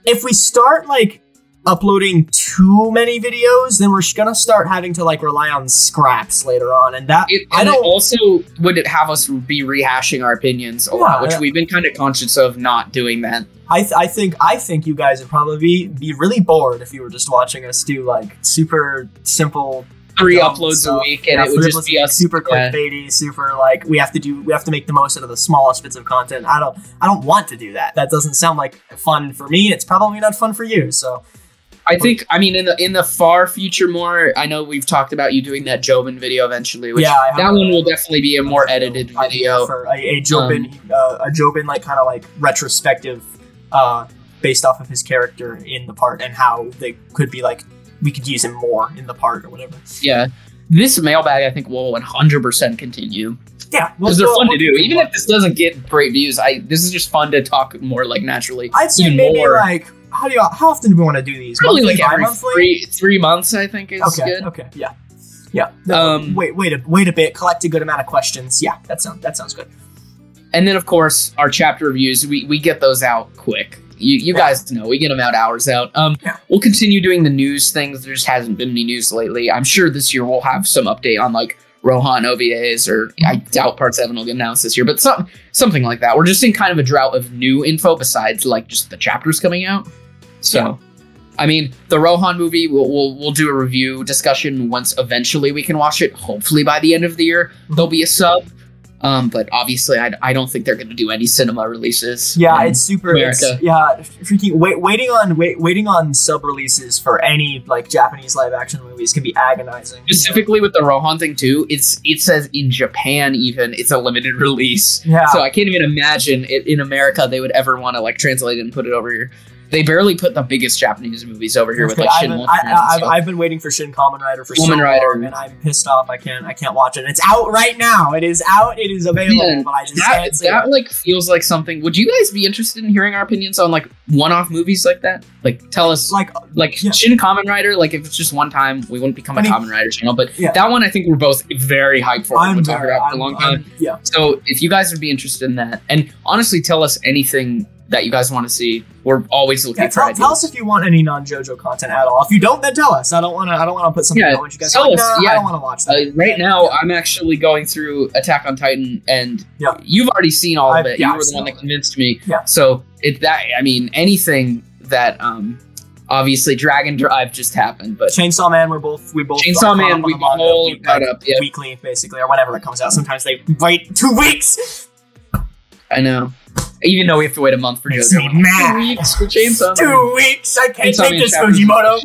If we start like uploading too many videos, then we're gonna start having to like rely on scraps later on, and that also would it have us be rehashing our opinions a lot, which we've been kind of conscious of not doing that. I think you guys would probably be really bored if you were just watching us do like super simple 3 uploads a week, and it would just be us super clickbaity, super like we have to make the most out of the smallest bits of content. I don't want to do that. That doesn't sound like fun for me. It's probably not fun for you. So I think, I mean, in the far future more, I know we've talked about you doing that Jobin video eventually, which that one will definitely be a more edited video. For a Jobin like kind of like retrospective based off of his character in the part and how they could be like, we could use him more in the part or whatever. Yeah. This mailbag, I think, will 100% continue. Yeah. Because they're fun to do. Even if this doesn't get great views, this is just fun to talk more like naturally. I'd say maybe more, like, how often do we want to do these? Probably like every 3 months, I think is good. Okay, yeah. Yeah. Wait a bit, collect a good amount of questions. Yeah, that sounds good. And then, of course, our chapter reviews, we get those out quick. You guys know, we get them out hours out. We'll continue doing the news things. There just hasn't been any news lately. I'm sure this year we'll have some update on like Rohan OVAs, or I doubt Part 7 will get announced this year, but something like that. We're just in kind of a drought of new info besides like just the chapters coming out. So, I mean, the Rohan movie, we'll do a review discussion once eventually we can watch it. Hopefully by the end of the year, there'll be a sub. But obviously, I don't think they're going to do any cinema releases. Yeah, it's super. America. Freaking waiting on sub releases for any like Japanese live action movies can be agonizing. Specifically with the Rohan thing too, it says in Japan even it's a limited release. Yeah. So I can't even imagine it in America they would ever want to like translate it and put it over here. They barely put the biggest Japanese movies over here with like Shin. I've been waiting for Shin Kamen Rider for so long, and I'm pissed off. I can't watch it. It's out right now. It is out. It is available. But I just can't see it. Like feels like something. Would you guys be interested in hearing our opinions on like one-off movies like that? Like tell us like Shin Kamen Rider. Like if it's just one time, we wouldn't become a Kamen Rider channel. But that one I think we're both very hyped for. We've talked about for a long time. So if you guys would be interested in that, and honestly tell us anything that you guys want to see. We're always looking for ideas. Tell us if you want any non-JoJo content at all. If you don't, then tell us. I don't want to put something out which you guys like, I don't want to watch that. Right now, I'm actually going through Attack on Titan, and you've already seen all of it. You were the one that convinced me. Yeah. So anything that obviously Dragon Drive just happened, but Chainsaw Man, we both Chainsaw Man, we all caught up weekly, basically, or whenever it comes out. Sometimes they wait 2 weeks. I know. Even though we have to wait a month for JoJo. 2 weeks for Chainsaw. 2 weeks. I can't take this, Fujimoto.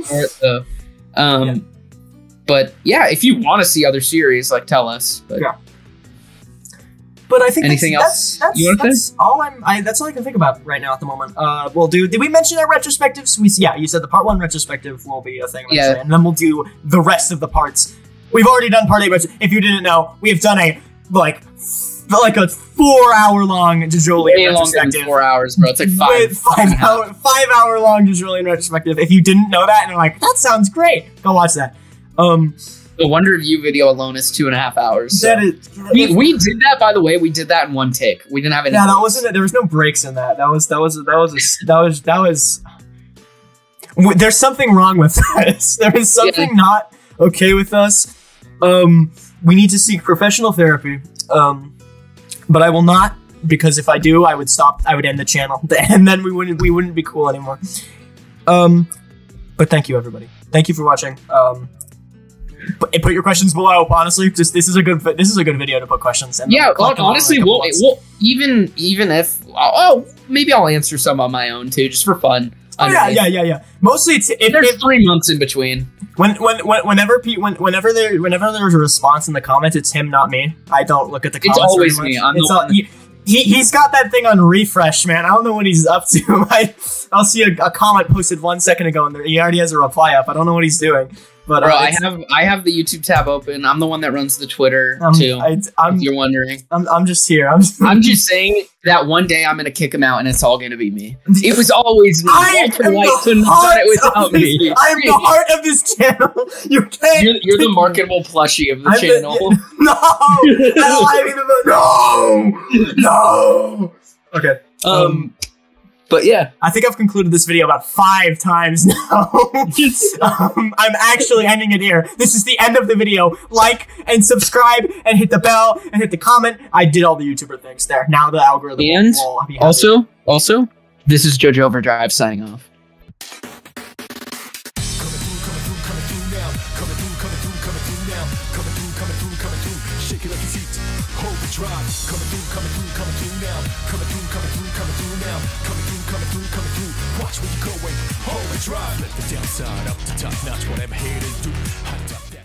But yeah, if you want to see other series, like tell us. But But I think anything else? That's all that's all I can think about right now at the moment. Did we mention our retrospectives? You said the part 1 retrospective will be a thing. And then we'll do the rest of the parts. We've already done part 8, but if you didn't know, we have done a like a 4-hour-long JOJOLands retrospective. 4 hours, bro. It's like 5-hour-long JOJOLands retrospective. If you didn't know that and you're like, that sounds great, go watch that. The one review video alone is 2.5 hours. So. We did that, by the way. We did that in one take. We didn't have any. Yeah, that wasn't it. There was no breaks in that. That was. There's something wrong with us. There is something not okay with us. We need to seek professional therapy. But I will not, because if I do, I would stop. I would end the channel, and then we wouldn't be cool anymore. But thank you, everybody. Thank you for watching. Put your questions below. Honestly, just this is a good video to put questions. And honestly, we'll even if maybe I'll answer some on my own too, just for fun. Yeah. Mostly, it's there's 3 months in between. Whenever there's a response in the comments, it's him, not me. I don't look at the comments. It's always me. I'm the one. He's got that thing on refresh, man. I don't know what he's up to. I'll see a comment posted 1 second ago, and he already has a reply up. I don't know what he's doing. But bro, I have the YouTube tab open. I'm the one that runs the Twitter too. If you're wondering, I'm just here. I'm just saying that one day I'm gonna kick him out, and it's all gonna be me. It was always me. Walter White couldn't have done it without me. I am the heart of this channel. You can't. You're the marketable plushie of the channel. No. Okay. But yeah, I think I've concluded this video about 5 times now. I'm actually ending it here. This is the end of the video. Like and subscribe and hit the bell and hit the comment. I did all the YouTuber things there. Now the algorithm will be happy. Also, this is Jojoverdrive signing off. Watch where you're going, overdrive. Let the downside up to top notch, whatever haters do.